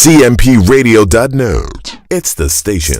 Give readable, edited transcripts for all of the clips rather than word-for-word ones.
CMPRadio.net. It's the station.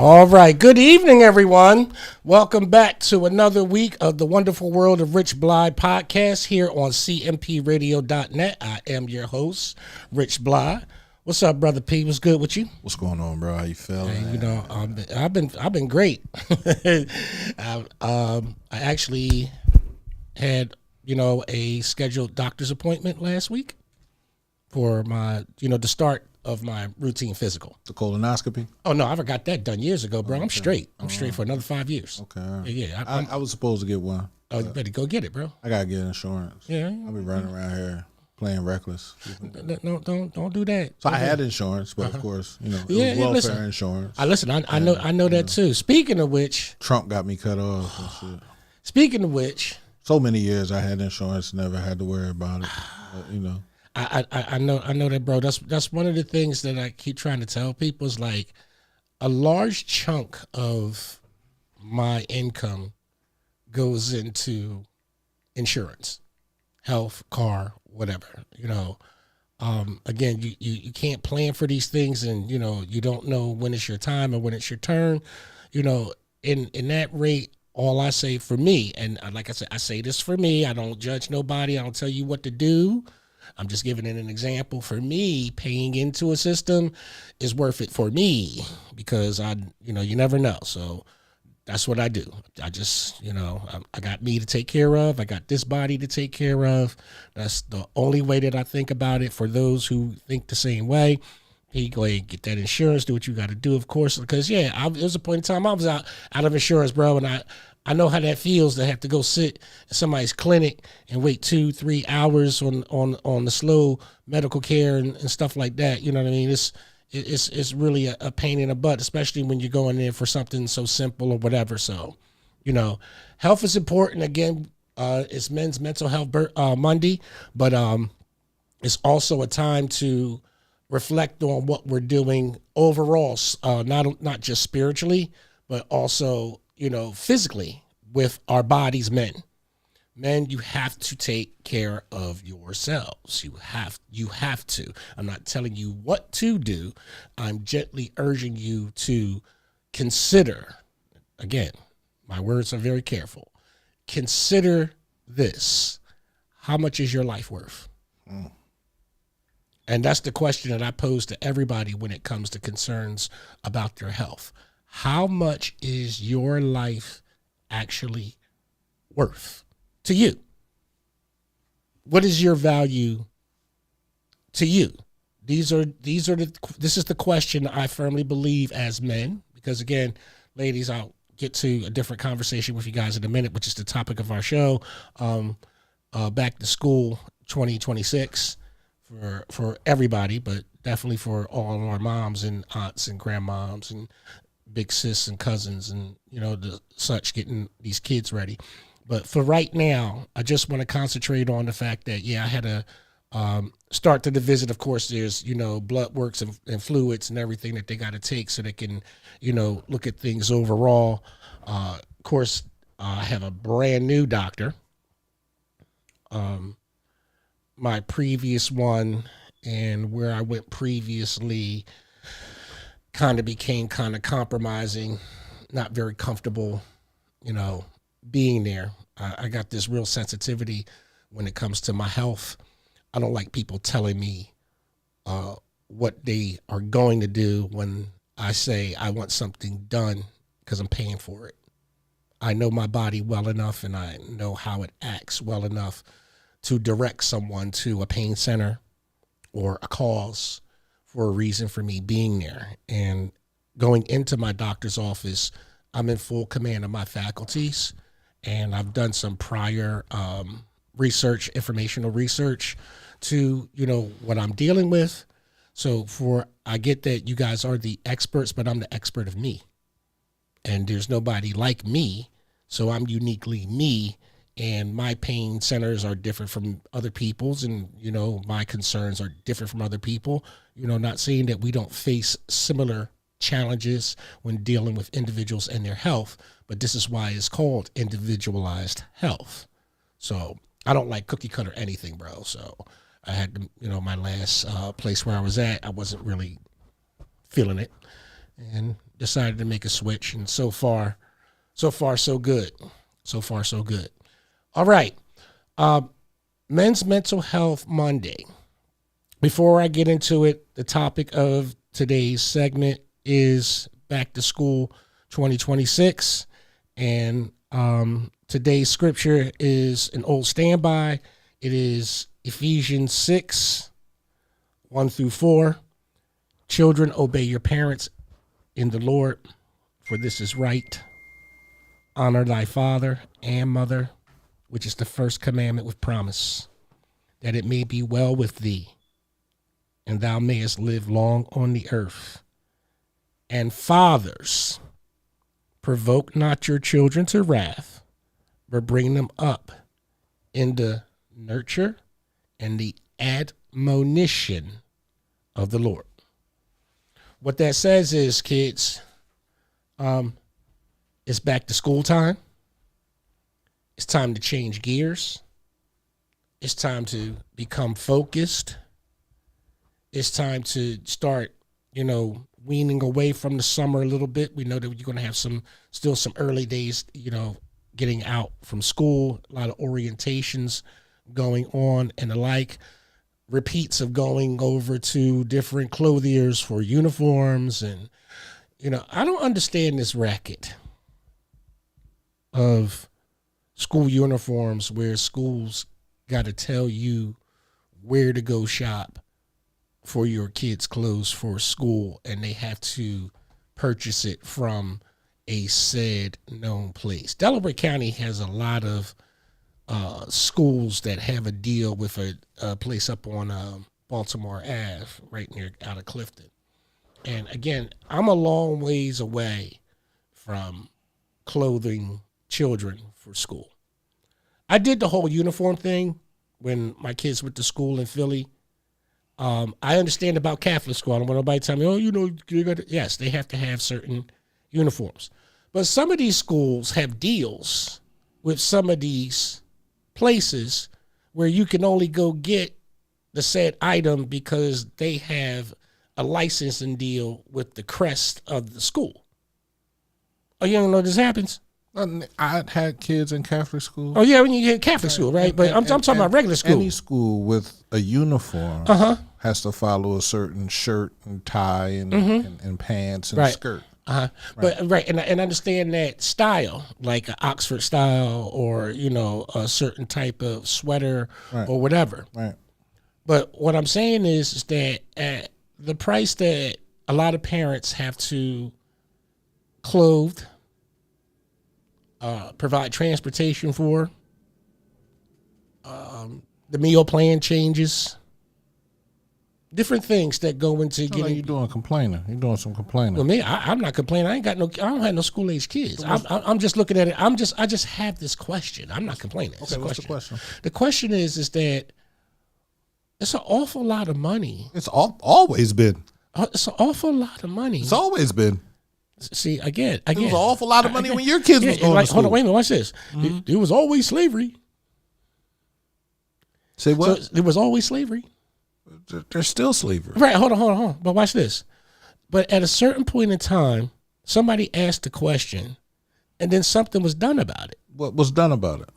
All right. Good evening, everyone. Welcome back to another week of the Wonderful World of Rich Blye podcast here on CMPRadio.net. I am your host, Rich Blye. What's up, brother P? What's good with you? What's going on, bro? How you feeling? Hey, you know, I've been great. I actually had, a scheduled doctor's appointment last week for my, the start of my routine physical. The colonoscopy? Oh, no, I got that done years ago, bro. Okay. I'm straight. I'm straight for another 5 years. Okay. Yeah. I was supposed to get one. Oh, you better go get it, bro. I got to get insurance. Yeah. I'll be running around here playing reckless. No, don't do that. So I had insurance, but of course, it was welfare insurance. I know that too. Speaking of which, Trump got me cut off and shit. Speaking of which, so many years I had insurance, never had to worry about it. But, I know that, bro. That's one of the things that I keep trying to tell people is like a large chunk of my income goes into insurance, health, car, whatever. Again, you can't plan for these things, and you don't know when it's your time and when it's your turn. In that rate, all I say for me, and like I said, I say this for me. I don't judge nobody. I don't tell you what to do. I'm just giving it an example. For me, paying into a system is worth it for me because you never know. So that's what I do. I just, I got me to take care of. I got this body to take care of. That's the only way that I think about it. For those who think the same way, hey, go ahead and get that insurance. Do what you got to do, of course. Because there was a point in time I was out of insurance, bro, and I know how that feels to have to go sit in somebody's clinic and wait 2-3 hours on the slow medical care and stuff like that. You know what I mean? It's really a pain in the butt, especially when you're going in for something so simple or whatever. So, health is important. Again, it's Men's Mental Health Monday, but it's also a time to reflect on what we're doing overall, not just spiritually, but also physically with our bodies. Men, you have to take care of yourselves. You have to. I'm not telling you what to do. I'm gently urging you to consider, again, my words are very careful. Consider this. How much is your life worth? And that's the question that I pose to everybody when it comes to concerns about their health. How much is your life actually worth to you? What is your value to you? This is the question I firmly believe as men, because again, ladies, I'll get to a different conversation with you guys in a minute, which is the topic of our show. Back to school 2026 for everybody, but definitely for all of our moms and aunts and grandmoms and big sis and cousins and the such, getting these kids ready. But for right now, I just want to concentrate on the fact that, I had to start to the visit. Of course, there's, blood works and fluids and everything that they got to take so they can, look at things overall. Of course, I have a brand new doctor. My previous one and where I went previously kind of became kind of compromising, not very comfortable, being there. I got this real sensitivity when it comes to my health. I don't like people telling me what they are going to do when I say I want something done because I'm paying for it. I know my body well enough and I know how it acts well enough to direct someone to a pain center or a cause for a reason for me being there. And going into my doctor's office, I'm in full command of my faculties, and I've done some prior research, informational research to, what I'm dealing with. So I get that you guys are the experts, but I'm the expert of me. And there's nobody like me, so I'm uniquely me, and my pain centers are different from other people's, and, my concerns are different from other people. Not saying that we don't face similar challenges when dealing with individuals and their health, but this is why it's called individualized health. So I don't like cookie cutter anything, bro. So I had to, my last place where I was at, I wasn't really feeling it and decided to make a switch. And so far, so good. So far, so good. All right. Men's Mental Health Monday. Before I get into it, the topic of today's segment is Back to School 2026. And today's scripture is an old standby. It is Ephesians 6, 1-4. Children, obey your parents in the Lord, for this is right. Honor thy father and mother, which is the first commandment with promise, that it may be well with thee, and thou mayest live long on the earth. And fathers, provoke not your children to wrath, but bring them up in the nurture and the admonition of the Lord. What that says is, kids, it's back to school time. It's time to change gears. It's time to become focused. It's time to start, weaning away from the summer a little bit. We know that you're going to have still some early days, getting out from school, a lot of orientations going on and the like, repeats of going over to different clothiers for uniforms. And, I don't understand this racket of school uniforms where schools got to tell you where to go shop for your kids' clothes for school, and they have to purchase it from a said known place. Delaware County has a lot of schools that have a deal with a place up on Baltimore Ave, right near out of Clifton. And again, I'm a long ways away from clothing children for school. I did the whole uniform thing when my kids went to school in Philly. I understand about Catholic school. I don't want nobody to tell me, you got to. Yes, they have to have certain uniforms. But some of these schools have deals with some of these places where you can only go get the said item because they have a licensing deal with the crest of the school. Oh, you don't know this happens? I had kids in Catholic school. Oh, yeah, when you get Catholic school, right? But I'm talking about regular school. Any school with a uniform has to follow a certain shirt and tie and pants and skirt. Right. But and I understand that style, like an Oxford style or, a certain type of sweater or whatever. Right. But what I'm saying is that at the price that a lot of parents have to clothe, provide transportation for, the meal plan changes, different things that go into getting. You're doing complaining. You're doing some complaining. Well, me, I'm not complaining. I don't have no school age kids. I'm just looking at it. I just have this question. I'm not complaining. Okay, what's the question? The question is that it's an awful lot of money. It's always been. It's an awful lot of money. It's always been. See, again, it was an awful lot of money when your kids was going to school. Hold on, wait a minute. Watch this. It was always slavery. Say what? So it was always slavery. There's still slavery. Right. Hold on. But watch this. But at a certain point in time, somebody asked the question, and then something was done about it. What was done about it?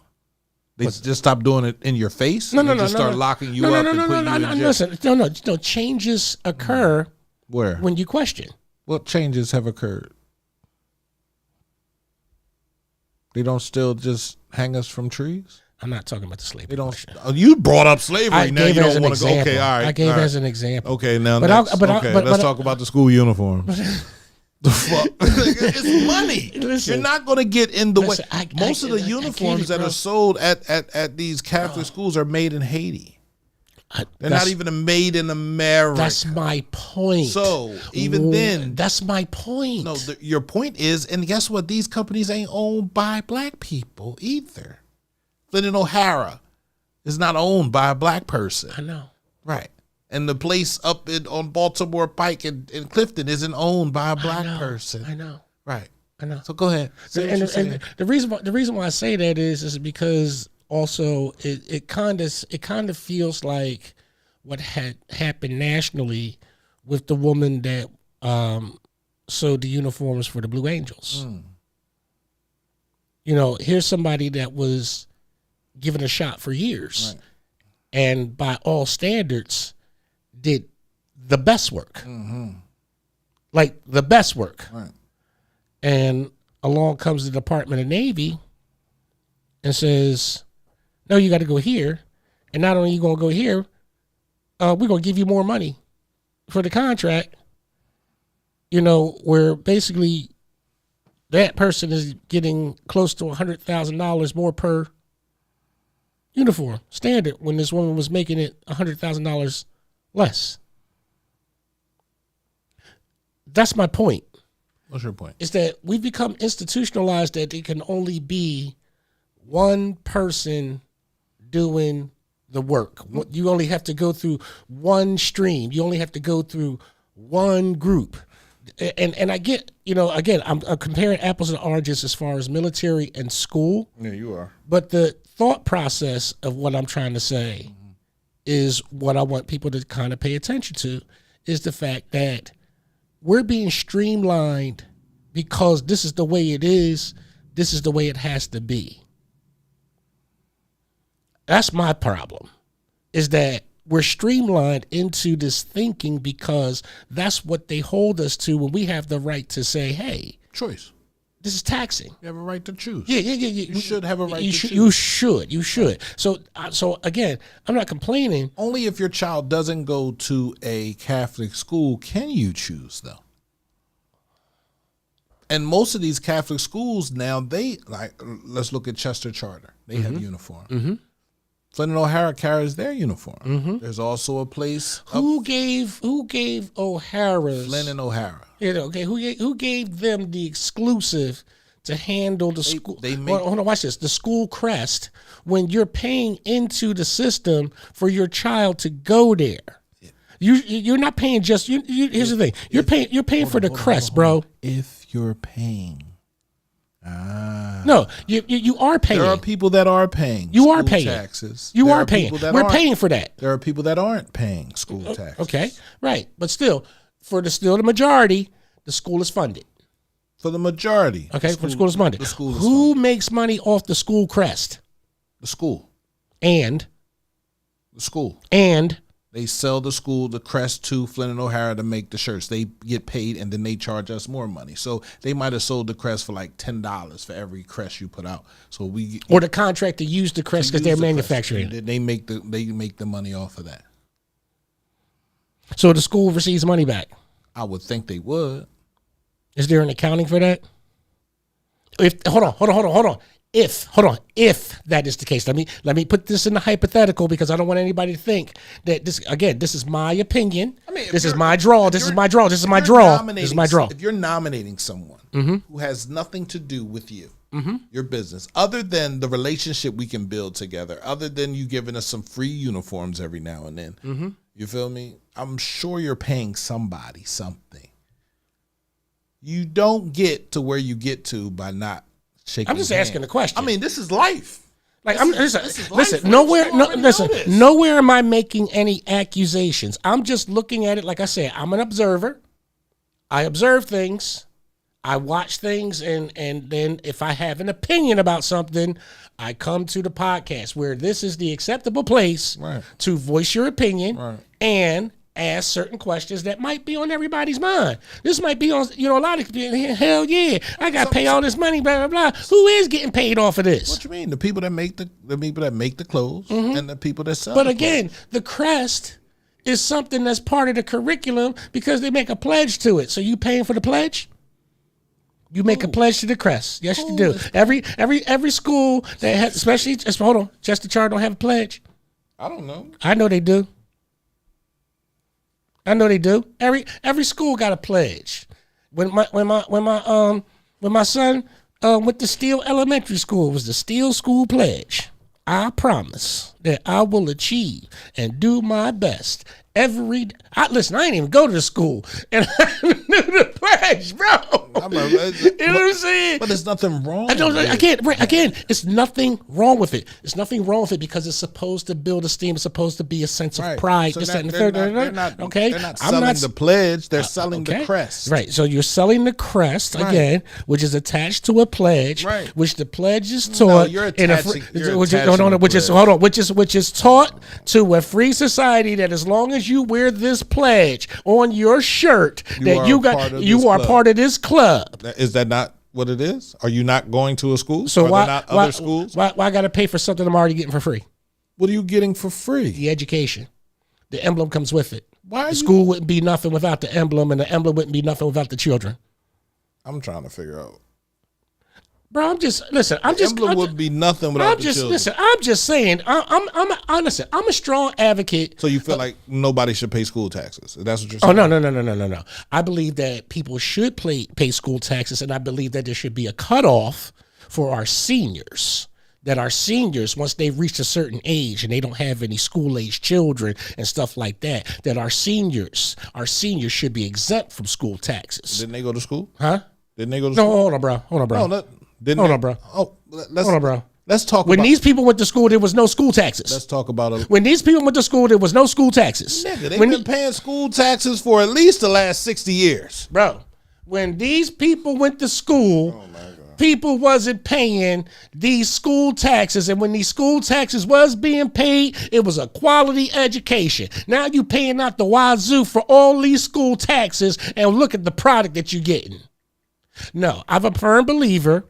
They just stopped doing it in your face? No. Just start locking you up and putting you in jail? Listen, no. Changes occur where? When you question. What changes have occurred? They don't still just hang us from trees? I'm not talking about the slavery. You brought up slavery. Now you don't want to go. Okay, all right. I gave as an example. Okay, now let's talk about the school uniform. The fuck? It's money. Listen, you're not going to get in the way. Most of the uniforms that are sold at these Catholic schools are made in Haiti. They're not even made in America. That's my point. So even then, that's my point. No, your point is, and guess what? These companies ain't owned by black people either. Flynn O'Hara is not owned by a black person. I know. Right. And the place up on Baltimore Pike in Clifton isn't owned by a black person. I know. Right. I know. So go ahead. And the reason why I say that is because also it kind of feels like what had happened nationally with the woman that sewed the uniforms for the Blue Angels. You know, here's somebody that was given a shot for years, right, and by all standards did the best work, like the best work, right. And along comes the Department of Navy and says, no, you got to go here, and not only are you going to go here, we're going to give you more money for the contract, you know, where basically that person is getting close to $100,000 more per uniform standard when this woman was making it $100,000 less. That's my point. What's your point? Is that we've become institutionalized that it can only be one person doing the work. You only have to go through one stream. You only have to go through one group. And I get, you know, again, I'm comparing apples and oranges as far as military and school. Yeah, you are. But the thought process of what I'm trying to say is what I want people to kind of pay attention to, is the fact that we're being streamlined because this is the way it is. This is the way it has to be. That's my problem, is that we're streamlined into this thinking because that's what they hold us to when we have the right to say, hey, choice. This is taxing. You have a right to choose. Yeah. You should have a right to choose. You should. So again, I'm not complaining. Only if your child doesn't go to a Catholic school can you choose, though. And most of these Catholic schools now, let's look at Chester Charter. They have uniform. Mm-hmm. Flynn O'Hara carries their uniform. Mm-hmm. There's also a place. Who gave O'Hara's Flynn and O'Hara? Yeah, okay. Who gave them the exclusive to handle the school? Hold on, watch this. The school crest. When you're paying into the system for your child to go there, you're not paying just. Here's the thing. You're paying for the crest, bro. If you're paying. No, you are paying. There are people that are paying. You are paying taxes. You are paying. We're paying for that. There are people that aren't paying school taxes. Okay, right, but still, for the majority, the school is funded. For the majority, okay, for the school is funded. The school is Who funded. makes money off the school crest? The school. And the school. And they sell the crest to Flynn and O'Hara to make the shirts. They get paid, and then they charge us more money. So they might have sold the crest for like $10 for every crest you put out. So or the contract to use the crest because they're manufacturing. They make the money off of that. So the school receives money back. I would think they would. Is there an accounting for that? Hold on. if that is the case, let me put this in the hypothetical because I don't want anybody to think that this is my opinion. I mean, this is my draw. This is my draw. This is my draw. This is my draw. If you're nominating someone who has nothing to do with you, your business, other than the relationship we can build together, other than you giving us some free uniforms every now and then, you feel me? I'm sure you're paying somebody something. You don't get to where you get to by not shaking. I'm just asking the question. I mean, this is life. Like listen, nowhere am I making any accusations. I'm just looking at it. Like I said, I'm an observer. I observe things. I watch things, and then if I have an opinion about something, I come to the podcast where this is the acceptable place to voice your opinion and ask certain questions that might be on everybody's mind. This might be on, a lot of people. Hell yeah, I got to pay all this money, blah blah blah. Who is getting paid off of this? What you mean? The people that make the clothes and the people that sell. But again, the crest is something that's part of the curriculum because they make a pledge to it. So you paying for the pledge? You make a pledge to the crest. Yes, you do. Every school that has, especially, hold on, Chester Charter don't have a pledge. I don't know. I know they do. Every school got a pledge. When my son went to Steele Elementary School, it was the Steele School Pledge. I promise that I will achieve and do my best listen, I ain't even go to the school, and I knew the pledge, bro. You know what I'm saying? But there's nothing wrong. Again, it's nothing wrong with it. It's nothing wrong with it because it's supposed to build esteem. It's supposed to be a sense of pride. So they're not selling the pledge. They're selling the crest. Right. So you're selling the crest again, which is attached to a pledge, which the pledge is taught which is taught to a free society that as long as you wear this pledge on your shirt, you are part of this club. Is that not what it is? Are you not going to a school? So why other schools? Why I got to pay for something I'm already getting for free? What are you getting for free? The education. The emblem comes with it. The school wouldn't be nothing without the emblem, and the emblem wouldn't be nothing without the children. I'm trying to figure out. Bro, I'm just would be nothing without the children. Listen, I'm just saying. I'm a strong advocate. So you feel like nobody should pay school taxes? That's what you're saying? Oh no. I believe that people should pay school taxes, and I believe that there should be a cutoff for our seniors. That our seniors, once they've reached a certain age and they don't have any school-age children and stuff like that, that our seniors should be exempt from school taxes. Didn't they go to school? Huh? Didn't they go to school? No, hold on, bro. Let's talk when about these people went to school, there was no school taxes. Let's talk about it. When these people went to school, there was no school taxes. Nigga, they've been paying school taxes for at least the last 60 years. Bro, when these people went to school, people wasn't paying these school taxes. And when these school taxes was being paid, it was a quality education. Now you paying out the wazoo for all these school taxes, and look at the product that you're getting. No, I'm a firm believer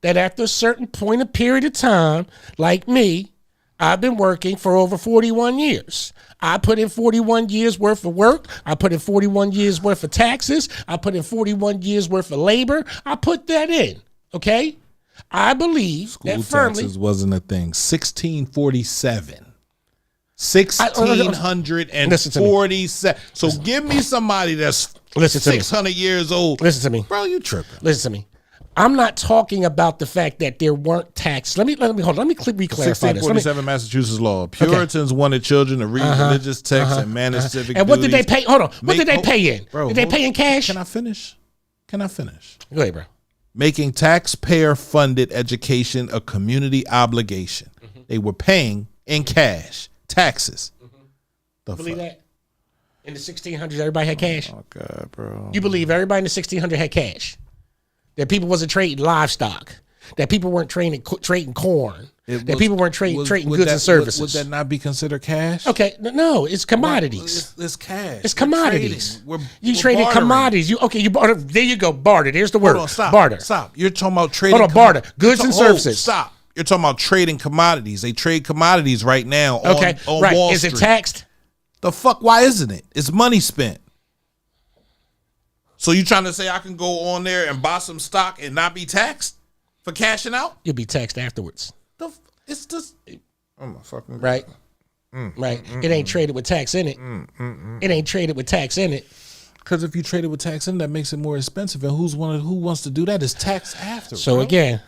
that after a certain point of period of time, like me, I've been working for over 41 years. I put in 41 years worth of work. I put in 41 years worth of taxes. I put in 41 years worth of labor. I put that in, okay? I believe school that firmly. Taxes wasn't a thing. 1647. 1647. So give me somebody that's 600 years old. Listen to me. Bro, you tripping. Listen to me. I'm not talking about the fact that there weren't taxes. Let me re-clarify this. 1647 Massachusetts law. Puritans wanted children to read religious texts and manage civic And what duties. did they pay? Hold on. What did they pay in? Bro, did they pay in cash? Can I finish? Go ahead, bro. Making taxpayer-funded education a community obligation. They were paying in cash taxes. You believe that? In the 1600s, everybody had cash? Oh, God, bro. You believe everybody in the 1600s had cash? That people wasn't trading livestock? That people weren't trading corn? That people weren't trading goods and services? Would that not be considered cash? Okay, no, it's commodities. It's cash. It's commodities. We're trading commodities. You barter. There you go, barter. There's the word. Hold on, stop. Barter. Stop. You're talking about trading. Hold on, barter. Goods and services. Stop. You're talking about trading commodities. They trade commodities right now on Wall Street. Is it taxed? The fuck? Why isn't it? It's money spent. So you trying to say I can go on there and buy some stock and not be taxed For cashing out? You'll be taxed afterwards. It's just... Oh, my fucking... Right? Right. It ain't traded with tax in it. It ain't traded with tax in it. Because if you trade it with tax in, that makes it more expensive. And who wants to do that is tax after. So bro. again,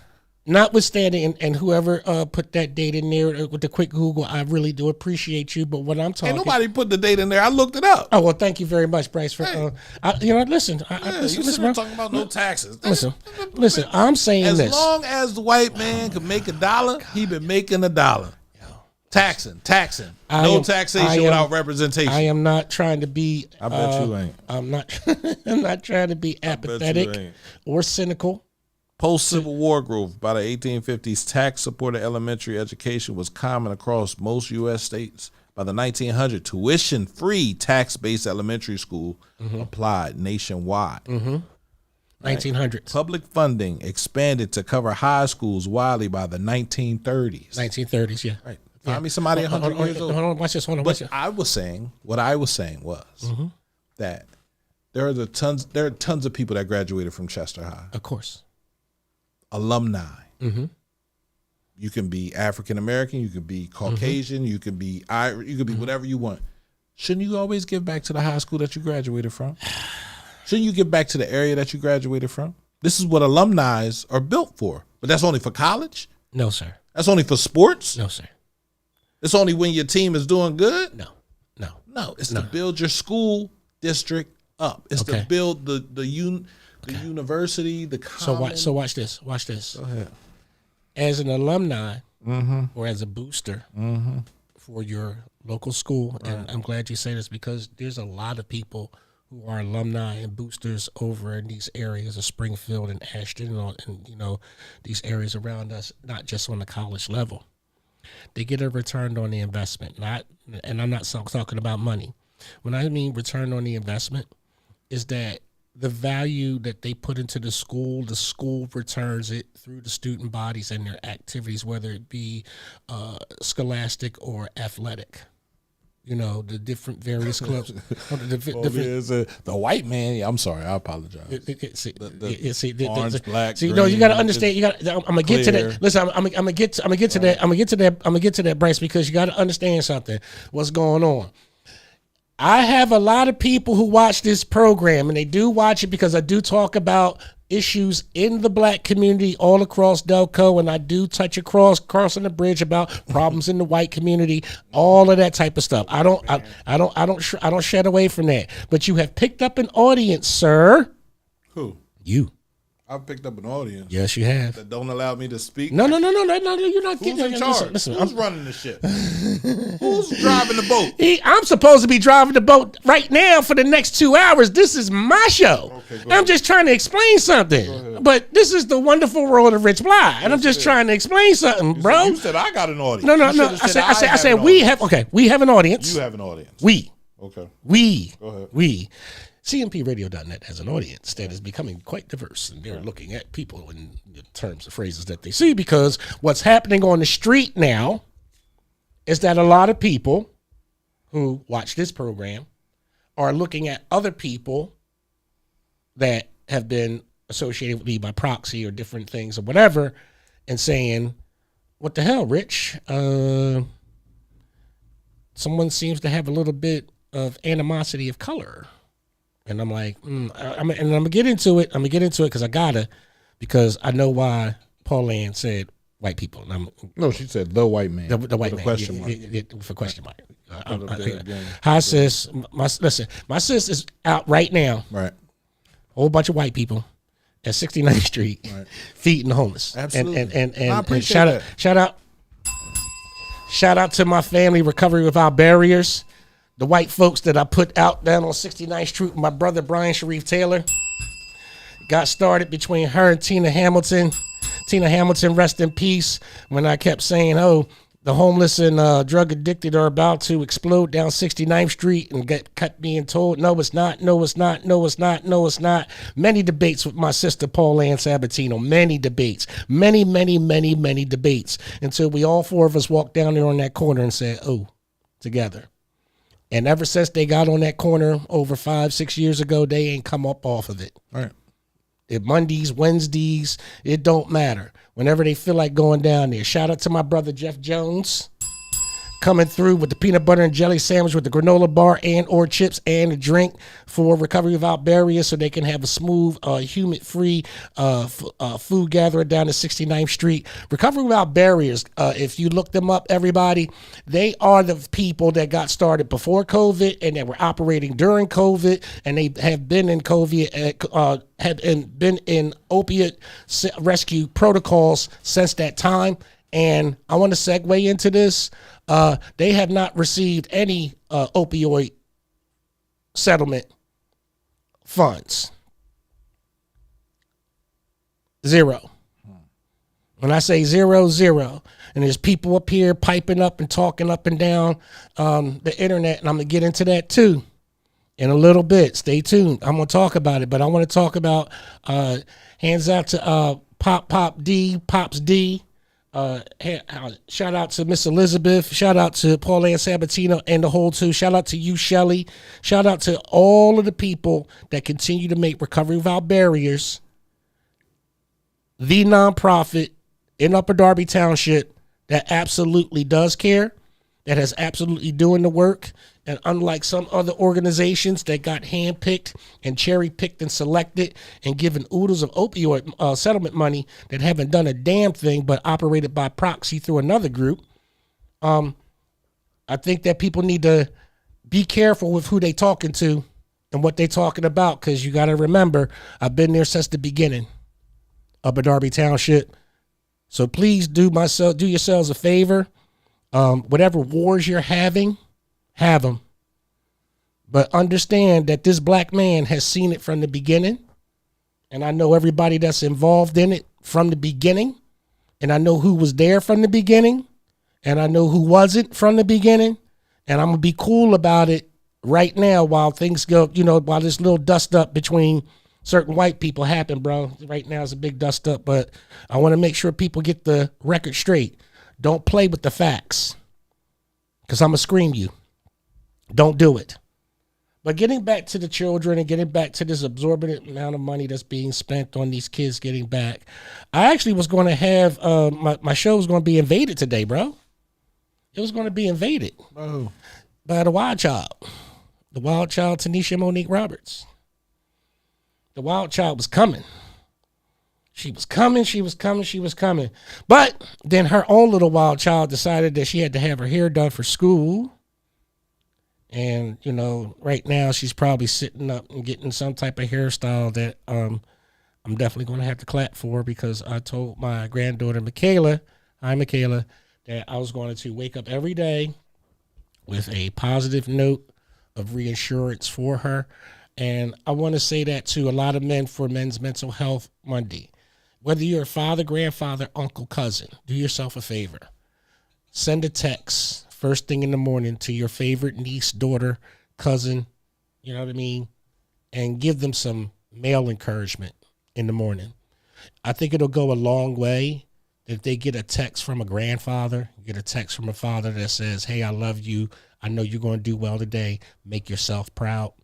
notwithstanding, and whoever put that date in there with the quick Google, I really do appreciate you. But what I'm talking, Ain't nobody put the date in there. I looked it up. Oh well, thank you very much, Bryce. For listen, listen, bro. talking about no taxes. Listen. I'm saying as this. long as the white man could make $1, he been making $1. Taxing. No taxation without representation. I am not trying to be. I bet you ain't. I'm not. I'm not trying to be apathetic or cynical. Post-Civil War growth. By the 1850s, tax-supported elementary education was common across most U.S. states. By the 1900s, tuition-free tax-based elementary school applied nationwide. 1900s. Public funding expanded to cover high schools widely by the 1930s. 1930s, yeah. Right. Find me somebody 100 years old. Hold on, watch this. Hold on, watch it. What I was saying was that there are tons of people that graduated from Chester High. Of course. Alumni. You can be African American, you could be Caucasian, you could be whatever you want. Shouldn't you always give back to the high school that you graduated from? Shouldn't you give back to the area that you graduated from? This is what alumni are built for. But that's only for college? No, sir. That's only for sports? No, sir. It's only when your team is doing good? No. It's to build your school district up. It's to build the university, the common. So watch this. Watch this. Go ahead. As an alumni or as a booster for your local school, and I'm glad you say this because there's a lot of people who are alumni and boosters over in these areas of Springfield and Ashton and these areas around us, not just on the college level. They get a return on the investment, and I'm not talking about money. When I mean return on the investment, is that the value that they put into the school returns it through the student bodies and their activities, whether it be scholastic or athletic. The different various clubs. The white man. Yeah, I'm sorry. I apologize. Orange, black. See, green, no, you got to understand. I'm gonna get to that. Listen, I'm gonna get to that. I'm gonna get to that, Bryce, because you got to understand something. What's going on? I have a lot of people who watch this program, and they do watch it because I do talk about issues in the black community all across Delco, and I do touch crossing the bridge about problems in the white community, all of that type of stuff. I don't shed away from that. But you have picked up an audience, sir. Who? You. I've picked up an audience. Yes, you have. That don't allow me to speak. No. You're not Who's getting in charge? Listen, Who's running the ship? Who's driving the boat? I'm supposed to be driving the boat right now for the next 2 hours. This is my show. Okay, I'm just trying to explain something. But this is the wonderful world of Rich Blye, and I'm just trying to explain something, bro. You said I got an audience. No. I said we have. Okay, we have an audience. You have an audience. We. Okay. We. Go ahead. We. CMPradio.net has an audience that is becoming quite diverse, and they're looking at people in the terms of phrases that they see, because what's happening on the street now is that a lot of people who watch this program are looking at other people that have been associated with me by proxy or different things or whatever and saying, what the hell, Rich? Someone seems to have a little bit of animosity of color. And I'm like, I'm gonna get into it. Because I know why Paul Ann said white people. No, she said the white man. The white man. Question mark. For question mark. Hi, sis. My sis is out right now. Right. A whole bunch of white people at 69th Street feeding the homeless. Absolutely. And I appreciate that. Shout out to my family, Recovery Without Barriers. The white folks that I put out down on 69th Street with my brother, Brian Sharif Taylor. Got started between her and Tina Hamilton. Tina Hamilton, rest in peace, when I kept saying, the homeless and drug addicted are about to explode down 69th Street, and kept being told, no, it's not. Many debates with my sister, Paul Ann Sabatino. Many debates. Many debates. Until we all four of us walked down there on that corner and said, together. And ever since they got on that corner over 5-6 years ago, they ain't come up off of it. Right. Mondays, Wednesdays, it don't matter. Whenever they feel like going down there. Shout out to my brother Jeff Jones, coming through with the peanut butter and jelly sandwich with the granola bar and or chips and a drink for Recovery Without Barriers, so they can have a smooth, humid-free food gathering down at 69th Street. Recovery Without Barriers, if you look them up, everybody, they are the people that got started before COVID and that were operating during COVID, and they have been in COVID, been in opiate rescue protocols since that time. And I want to segue into this. They have not received any opioid settlement funds. Zero. When I say zero, zero. And there's people up here piping up and talking up and down the internet, and I'm going to get into that too in a little bit. Stay tuned. I'm going to talk about it, but I want to talk about hands out to Pops D. Shout out to Miss Elizabeth. Shout out to Paul Ann Sabatino and the whole two. Shout out to you, Shelly. Shout out to all of the people that continue to make Recovery Without Barriers the nonprofit in Upper Darby Township that absolutely does care, that has absolutely doing the work. And unlike some other organizations that got handpicked and cherry-picked and selected and given oodles of opioid settlement money that haven't done a damn thing but operated by proxy through another group, I think that people need to be careful with who they talking to and what they talking about, because you got to remember, I've been there since the beginning, Upper Darby Township. So please do yourselves a favor. Whatever wars you're having, have them. But understand that this black man has seen it from the beginning. And I know everybody that's involved in it from the beginning. And I know who was there from the beginning. And I know who wasn't from the beginning. And I'm going to be cool about it right now while things go, while this little dust up between certain white people happen, bro. Right now it's a big dust up, but I want to make sure people get the record straight. Don't play with the facts, because I'm going to scream you. Don't do it. But getting back to the children and getting back to this absorbent amount of money that's being spent on these kids getting back, I actually was going to have, my show was going to be invaded today, bro. It was going to be invaded by the Wild Child. The Wild Child, Tanisha Monique Roberts. The Wild Child was coming. She was coming. But then her own little wild child decided that she had to have her hair done for school. And, right now she's probably sitting up and getting some type of hairstyle that I'm definitely going to have to clap for, because I told my granddaughter, Michaela, that I was going to wake up every day with a positive note of reassurance for her. And I want to say that to a lot of men for Men's Mental Health Monday. Whether you're a father, grandfather, uncle, cousin, do yourself a favor. Send a text first thing in the morning to your favorite niece, daughter, cousin, you know what I mean? And give them some male encouragement in the morning. I think it'll go a long way if they get a text from a grandfather, get a text from a father that says, hey, I love you. I know you're going to do well today. Make yourself proud.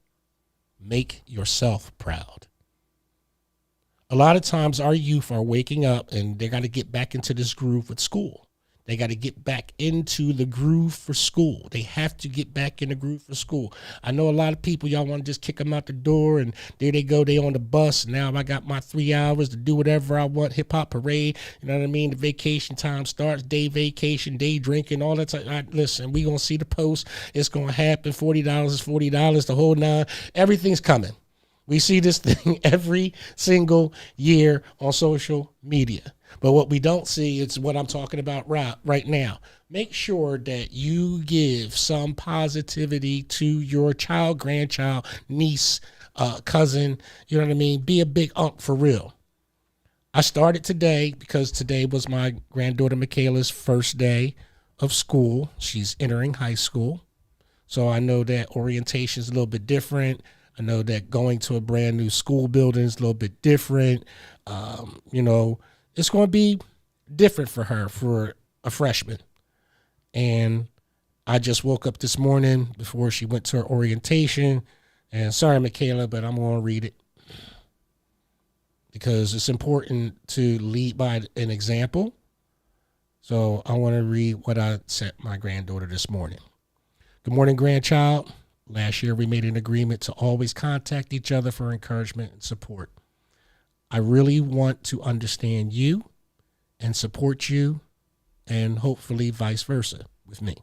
Make yourself proud. A lot of times our youth are waking up and they got to get back into this groove with school. They got to get back into the groove for school. They have to get back in the groove for school. I know a lot of people, y'all want to just kick them out the door and there they go. They on the bus. Now I got my 3 hours to do whatever I want. Hip hop parade. You know what I mean? The vacation time starts. Day vacation, day drinking, all that time. Listen, we going to see the post. It's going to happen. $40 is $40. The whole nine. Everything's coming. We see this thing every single year on social media. But what we don't see is what I'm talking about right now. Make sure that you give some positivity to your child, grandchild, niece, cousin. You know what I mean? Be a big unk for real. I started today because today was my granddaughter Michaela's first day of school. She's entering high school. So I know that orientation is a little bit different. I know that going to a brand new school building is a little bit different. It's going to be different for her, for a freshman. And I just woke up this morning before she went to her orientation. And sorry, Michaela, but I'm going to read it. because it's important to lead by an example. So I want to read what I sent my granddaughter this morning. Good morning, grandchild. Last year, we made an agreement to always contact each other for encouragement and support. I really want to understand you and support you, and hopefully vice versa with me.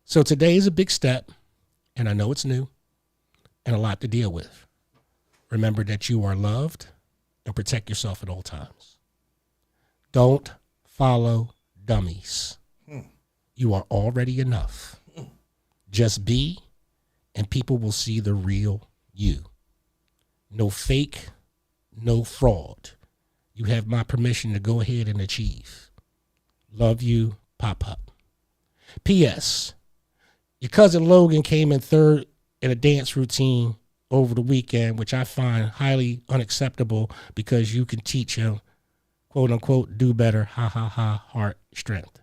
So today is a big step, and I know it's new and a lot to deal with. Remember that you are loved and protect yourself at all times. Don't follow dummies. You are already enough. Just be, and people will see the real you. No fake, no fraud. You have my permission to go ahead and achieve. Love you, Pop-Up. P.S. Your cousin Logan came in third in a dance routine over the weekend, which I find highly unacceptable because you can teach him, quote unquote, do better, ha ha ha, heart strength.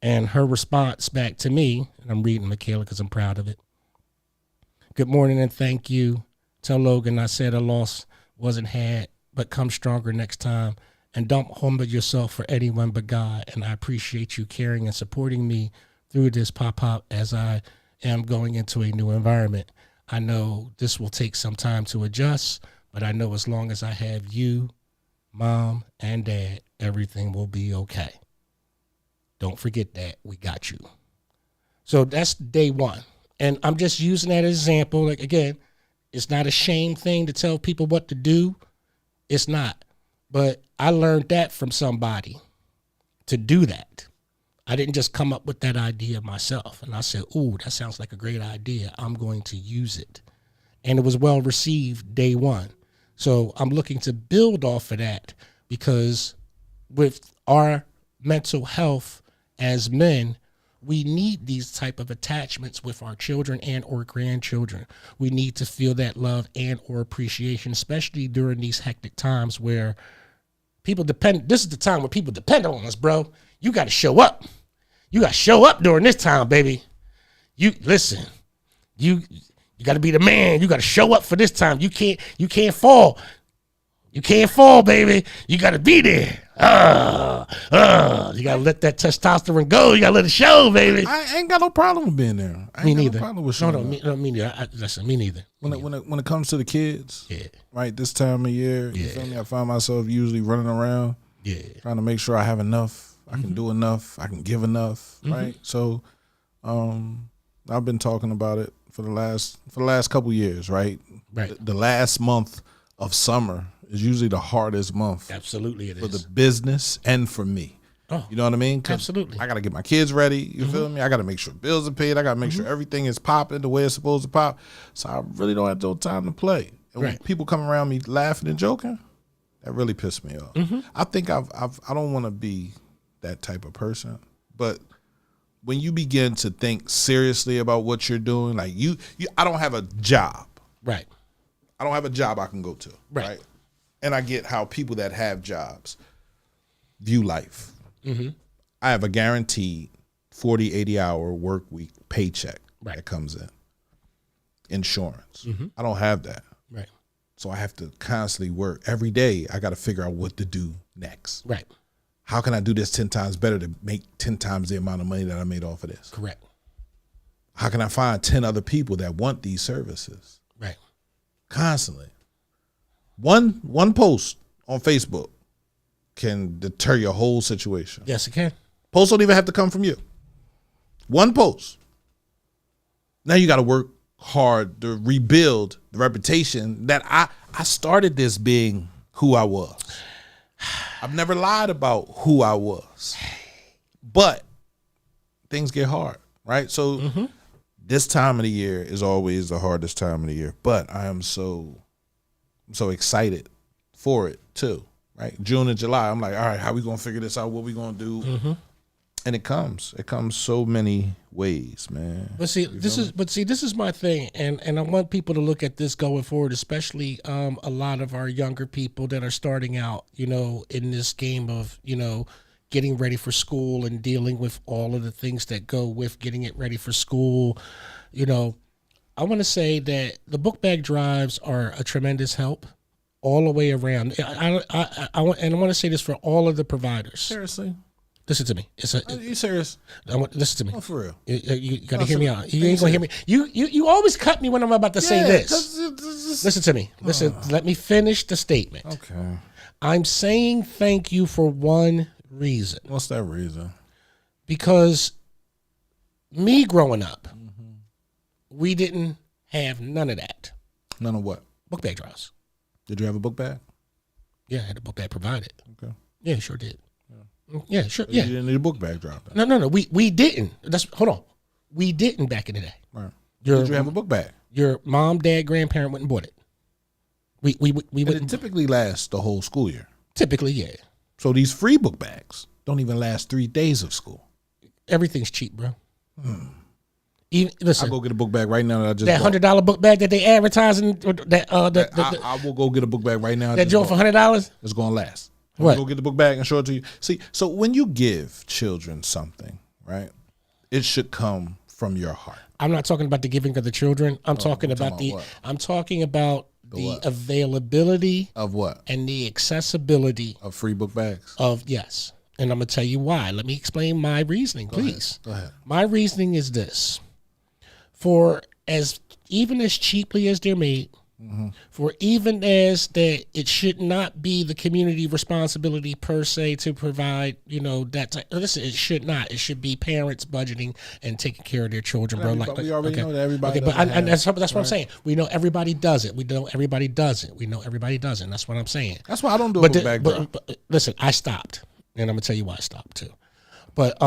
And her response back to me, and I'm reading Michaela because I'm proud of it. Good morning and thank you. Tell Logan I said a loss wasn't had, but come stronger next time. And don't humble yourself for anyone but God. And I appreciate you caring and supporting me through this Pop-Up as I am going into a new environment. I know this will take some time to adjust, but I know as long as I have you, Mom, and Dad, everything will be okay. Don't forget that. We got you. So that's day one. And I'm just using that as an example. Like, again, it's not a shame thing to tell people what to do. It's not. But I learned that from somebody to do that. I didn't just come up with that idea myself. And I said, ooh, that sounds like a great idea. I'm going to use it. And it was well received day one. So I'm looking to build off of that because with our mental health as men, we need these type of attachments with our children and or grandchildren. We need to feel that love and or appreciation, especially during these hectic times where people depend. This is the time where people depend on us, bro. You got to show up. You got to show up during this time, baby. You listen. You got to be the man. You got to show up for this time. You can't fall. You can't fall, baby. You got to be there. You got to let that testosterone go. You got to let it show, baby. I ain't got no problem with being there. I Me ain't neither. got no problem with showing up. Me neither. Listen, me neither. When it comes to the kids, Yeah. right, this time of year, you feel me? I find myself usually running around, trying to make sure I have enough, I can do enough, I can give enough, right? So, I've been talking about it for the last couple years, right? Right. The last month of summer is usually the hardest month. Absolutely, it for is. the business and for me. Oh, you know what I mean? 'Cause absolutely. I got to get my kids ready. You feel me? I got to make sure bills are paid. I got to make sure everything is popping the way it's supposed to pop. So I really don't have no time to play. And when people come around me laughing and joking, that really pissed me off. I think I don't want to be that type of person, but when you begin to think seriously about what you're doing, like I don't have a job. Right. I don't have a job I can go to. Right. And I get how people that have jobs view life. I have a guaranteed 40, 80-hour work week paycheck that comes in. Insurance. I don't have that. Right. So I have to constantly work. Every day I got to figure out what to do next. Right. How can I do this 10 times better to make 10 times the amount of money that I made off of this? Correct. How can I find 10 other people that want these services? Right. Constantly. One post on Facebook can deter your whole situation. Yes, it can. Posts don't even have to come from you. One post. Now you got to work hard to rebuild the reputation that I started this being who I was. I've never lied about who I was. But things get hard, right? So this time of the year is always the hardest time of the year. But I am so excited for it too, right? June and July, I'm like, all right, how we gonna figure this out? What we gonna do? And it comes so many ways, man. But see, this is my thing, and I want people to look at this going forward, especially a lot of our younger people that are starting out, in this game of, getting ready for school and dealing with all of the things that go with getting it ready for school. I want to say that the book bag drives are a tremendous help. all the way around. I want to say this for all of the providers. Seriously? Listen to me. Are you serious? Listen to me. Oh, for real? You got to hear me out. You ain't gonna hear me. You always cut me when I'm about to say this. Listen to me. Listen. Let me finish the statement. Okay. I'm saying thank you for one reason. What's that reason? Because me growing up, we didn't have none of that. None of what? Book bag drives. Did you have a book bag? Yeah, I had a book bag provided. Okay. Yeah, sure did. Yeah, sure. Yeah. You didn't need a book bag drop. No. We didn't. Hold on. We didn't back in the day. Right. Did you have a book bag? Your mom, dad, grandparent went and bought it. We It typically lasts the whole school year. Typically, yeah. So these free book bags don't even last 3 days of school. Everything's cheap, bro. Even listen, I'll go get a book bag right now that I just that $100 book bag that they advertising. I will go get a book bag right now. That joint for $100. It's gonna last. What? Go get the book bag and show it to you. See, so when you give children something, right, it should come from your heart. I'm not talking about the giving of the children. I'm talking about the. what? I'm talking about the what? availability Of what? and the accessibility Of free book bags. of yes. And I'm gonna tell you why. Let me explain my reasoning, please. Go ahead. My reasoning is this: for even as cheaply as they're made, for even as that it should not be the community responsibility per se to provide, that type. Listen, it should not. It should be parents budgeting and taking care of their children, bro. We already know that everybody. Okay, but that's what I'm saying. We know everybody does it. We know everybody doesn't. We know everybody doesn't. That's what I'm saying. That's why I don't do a book bag. But listen, I stopped, and I'm gonna tell you why I stopped too. But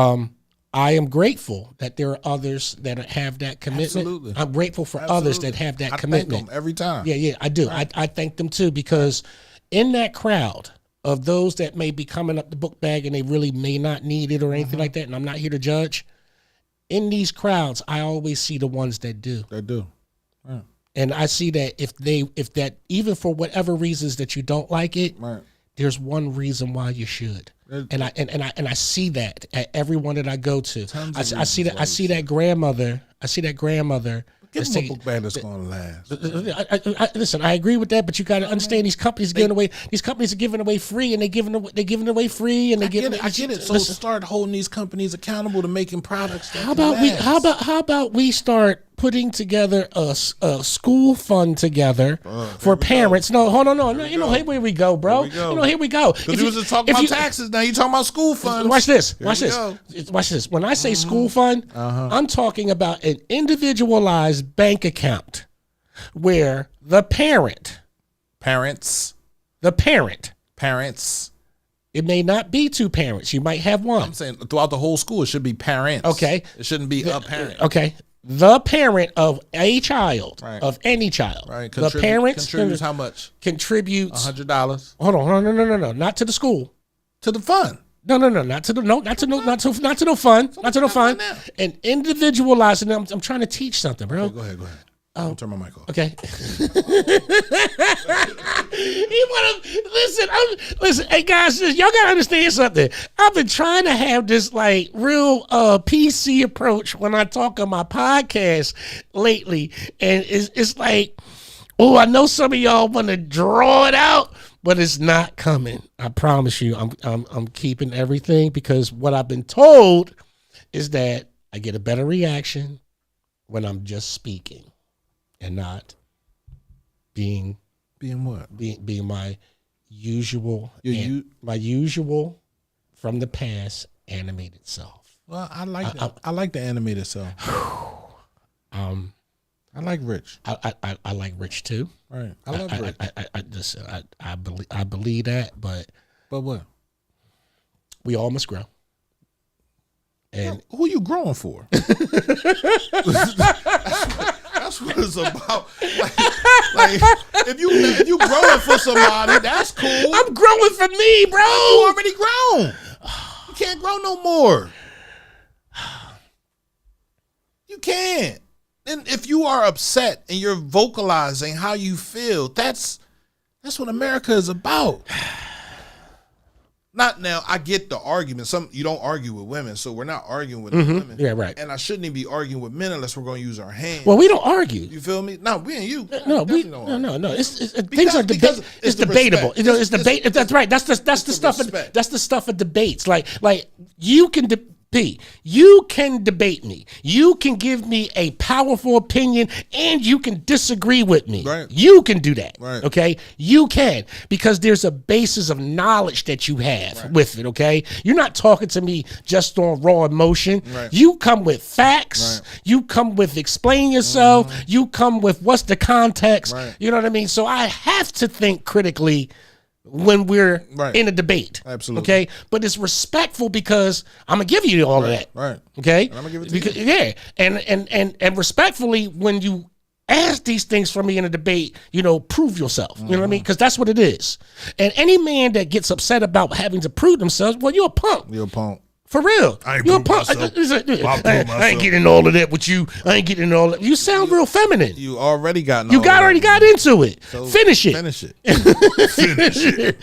I am grateful that there are others that have that commitment. Absolutely. I'm grateful for others that have that commitment. Thank them every time. Yeah, I do. Right. I thank them too, because in that crowd of those that may be coming up the book bag and they really may not need it or anything like that, and I'm not here to judge, in these crowds, I always see the ones that do. They do. Right. And I see that if that even for whatever reasons that you don't like it, Right. there's one reason why you should. And I see that at everyone that I go to. I see that grandmother. Give them a book bag that's going to last. Listen, I agree with that, but you got to understand these companies are giving away free, and they're giving away free, and I get it. So start holding these companies accountable to making products. How about we start putting together a school fund together for parents? No, hold on, no. Here we go, bro. Here we go. Because you was just talking about taxes. Now you talking about school funds. Watch this. When I say school fund, I'm talking about an individualized bank account where the parents, it may not be 2 parents. You might have one. I'm saying throughout the whole school, it should be parents. Okay. It shouldn't be a parent. Okay. The parent of a child, of any child. Right. The parents contributes how much? Contributes $100. Hold on. No. Not to the school. To the fund. No. Not to the fund. Not to the fund. And individualizing them. I'm trying to teach something, bro. Okay, go ahead. I'll turn my mic off. Okay. Listen. Hey guys, y'all gotta understand something. I've been trying to have this real PC approach when I talk on my podcast lately, and it's like, oh, I know some of y'all want to draw it out, but it's not coming. I promise you, I'm keeping everything, because what I've been told is that I get a better reaction when I'm just speaking and not being what? Being my usual my usual from the past animated self. Well, I like that. I like the animated self. I like Rich. I like Rich too. Right. I love Rich. I believe that, but what? We all must grow. And who are you growing for? That's what it's about. Like if you growing for somebody, that's cool. I'm growing for me, bro. You already grown. You can't grow no more. You can't. And if you are upset and you're vocalizing how you feel, that's what America is about. Not now. I get the argument. You don't argue with women, so we're not arguing with women. Yeah, right. And I shouldn't even be arguing with men unless we're going to use our hands. Well, we don't argue. You feel me? No, we and you. No. Things are debates. It's debatable. Respect. It's debate. That's right. That's the stuff. That's the stuff of debates. Like you can. You can debate me. You can give me a powerful opinion, and you can disagree with me. Right. You can do that. Right. Okay. You can, because there's a basis of knowledge that you have with it. Okay. You're not talking to me just on raw emotion. Right. You come with facts. Right. You come with explain yourself. You come with what's the context. Right. You know what I mean? So I have to think critically when we're in a debate. Absolutely. Okay. But it's respectful because I'm going to give you all of that. Right. Okay. And I'm going to give it to you. Yeah. And respectfully, when you ask these things from me in a debate, prove yourself. You know what I mean? Because that's what it is. And any man that gets upset about having to prove themselves, well, you're a punk. You're a punk. For real. You're a punk. I ain't getting all of that with you. I ain't getting all that. You sound real feminine. You already got already got into it. So finish it. Finish it.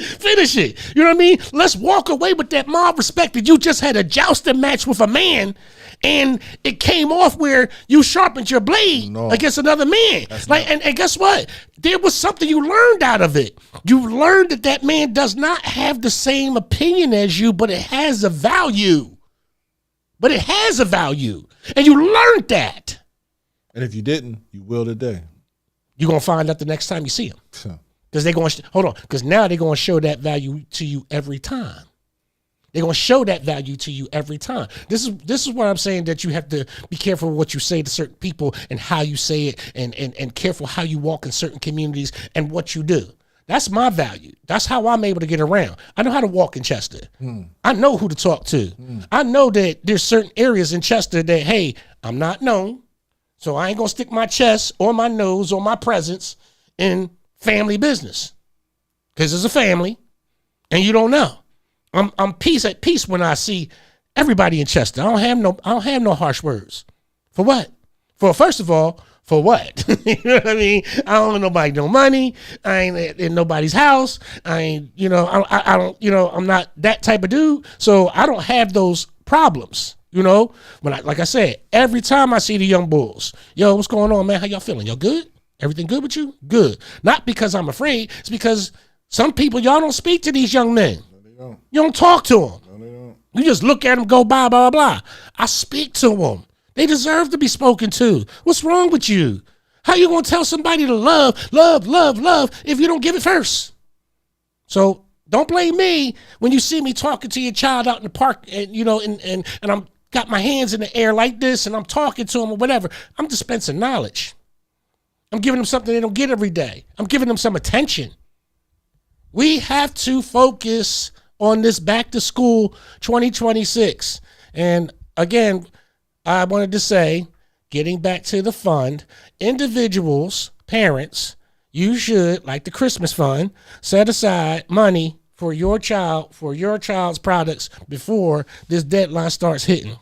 Finish it. You know what I mean? Let's walk away with that mob respect that you just had a jousting match with a man and it came off where you sharpened your blade against another man. And guess what? There was something you learned out of it. You learned that man does not have the same opinion as you, but it has a value. And you learned that. And if you didn't, you will today. You're going to find out the next time you see him. Because they're going to, because now they're going to show that value to you every time. They're going to show that value to you every time. This is what I'm saying, that you have to be careful what you say to certain people and how you say it, and careful how you walk in certain communities and what you do. That's my value. That's how I'm able to get around. I know how to walk in Chester. I know who to talk to. I know that there's certain areas in Chester that, hey, I'm not known, so I ain't going to stick my chest or my nose or my presence in family business, because it's a family and you don't know. I'm at peace when I see everybody in Chester. I don't have no harsh words. For what? First of all, for what? You know what I mean? I don't owe nobody no money. I ain't in nobody's house. I ain't, I don't, I'm not that type of dude. So I don't have those problems. Like I said, every time I see the young bulls, yo, what's going on, man? How y'all feeling? Y'all good? Everything good with you? Good. Not because I'm afraid. It's because some people, y'all don't speak to these young men. You don't talk to them. No, they don't. You just look at them, go blah, blah, blah. I speak to them. They deserve to be spoken to. What's wrong with you? How you going to tell somebody to love if you don't give it first? So don't blame me when you see me talking to your child out in the park and, and I'm got my hands in the air like this and I'm talking to them or whatever. I'm dispensing knowledge. I'm giving them something they don't get every day. I'm giving them some attention. We have to focus on this back to school 2026. And again, I wanted to say, getting back to the fund, individuals, parents, you should, like the Christmas fund, set aside money for your child, for your child's products before this deadline starts hitting.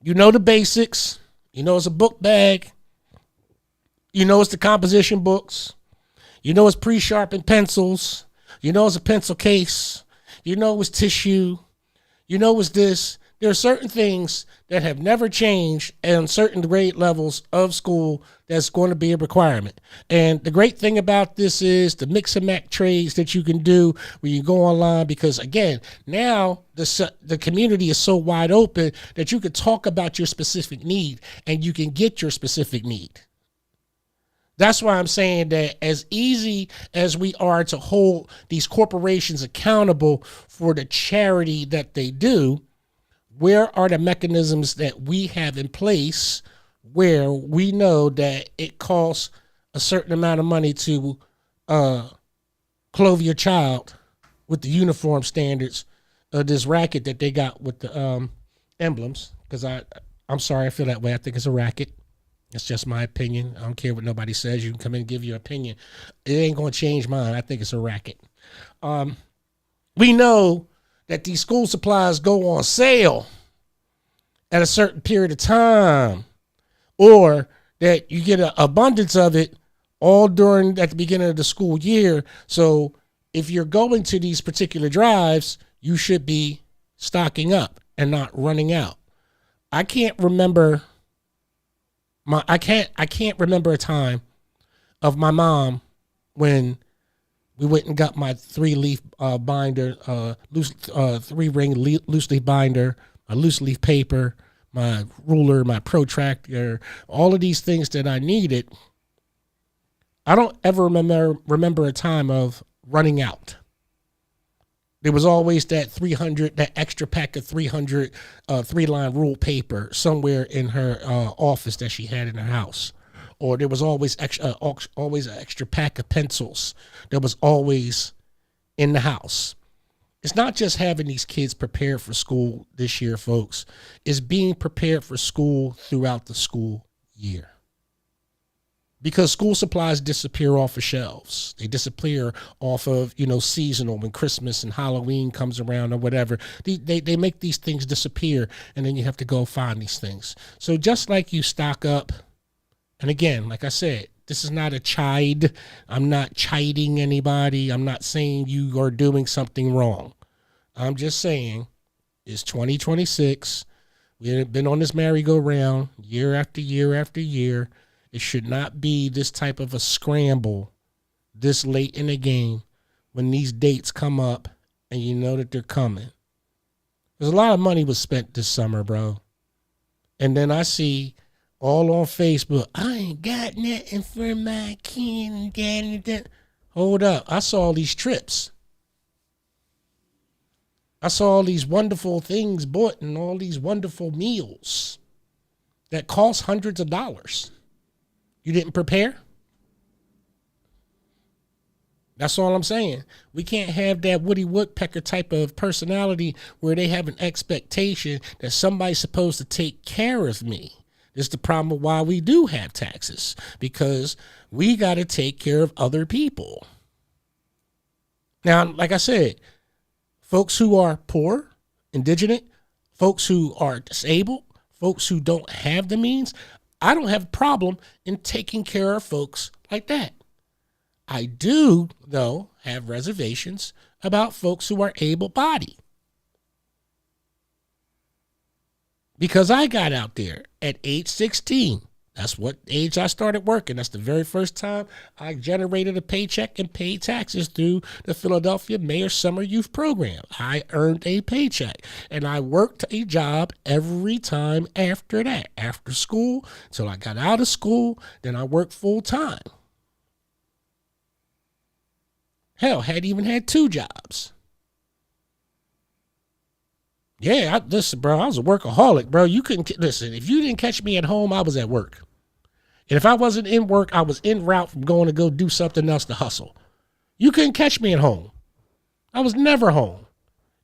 You know the basics. You know it's a book bag. You know it's the composition books. You know it's pre-sharpened pencils. You know it's a pencil case. You know it's tissue. You know it's this. There are certain things that have never changed and certain grade levels of school that's going to be a requirement. And the great thing about this is the mix and match trades that you can do when you go online, because again, now the community is so wide open that you can talk about your specific need and you can get your specific need. That's why I'm saying that as easy as we are to hold these corporations accountable for the charity that they do, where are the mechanisms that we have in place where we know that it costs a certain amount of money to clothe your child with the uniform standards of this racket that they got with the emblems? Because I'm sorry, I feel that way. I think it's a racket. It's just my opinion. I don't care what nobody says. You can come in and give your opinion. It ain't going to change mine. I think it's a racket. We know that these school supplies go on sale at a certain period of time, or that you get an abundance of it all during at the beginning of the school year. So if you're going to these particular drives, you should be stocking up and not running out. I can't remember I can't remember a time of my mom when we went and got my 3-leaf binder, loose 3-ring loose leaf binder, my loose leaf paper, my ruler, my protractor, all of these things that I needed. I don't ever remember a time of running out. There was always that extra pack of 300 3-line rule paper somewhere in her office that she had in her house. Or there was always an extra pack of pencils that was always in the house. It's not just having these kids prepared for school this year, folks. It's being prepared for school throughout the school year. Because school supplies disappear off of shelves. They disappear off of, seasonal when Christmas and Halloween comes around or whatever. They make these things disappear, and then you have to go find these things. So just like you stock up, and again, like I said, this is not a chide. I'm not chiding anybody. I'm not saying you are doing something wrong. I'm just saying it's 2026. We've been on this merry-go-round year after year after year. It should not be this type of a scramble this late in the game when these dates come up and you know that they're coming. There's a lot of money was spent this summer, bro. And then I see all on Facebook, I ain't got nothing for my kid. Hold up. I saw all these trips. I saw all these wonderful things bought and all these wonderful meals that cost hundreds of dollars. You didn't prepare? That's all I'm saying. We can't have that Woody Woodpecker type of personality where they have an expectation that somebody's supposed to take care of me. This is the problem of why we do have taxes, because we got to take care of other people. Now, like I said, folks who are poor, indigent, folks who are disabled, folks who don't have the means, I don't have a problem in taking care of folks like that. I do, though, have reservations about folks who are able-bodied. Because I got out there at age 16. That's what age I started working. That's the very first time I generated a paycheck and paid taxes through the Philadelphia Mayor Summer Youth Program. I earned a paycheck, and I worked a job every time after that. After school, until I got out of school, then I worked full time. Hell, had even had 2 jobs. Yeah, listen, bro, I was a workaholic, bro. You couldn't, listen, if you didn't catch me at home, I was at work. And if I wasn't in work, I was en route from going to go do something else to hustle. You couldn't catch me at home. I was never home.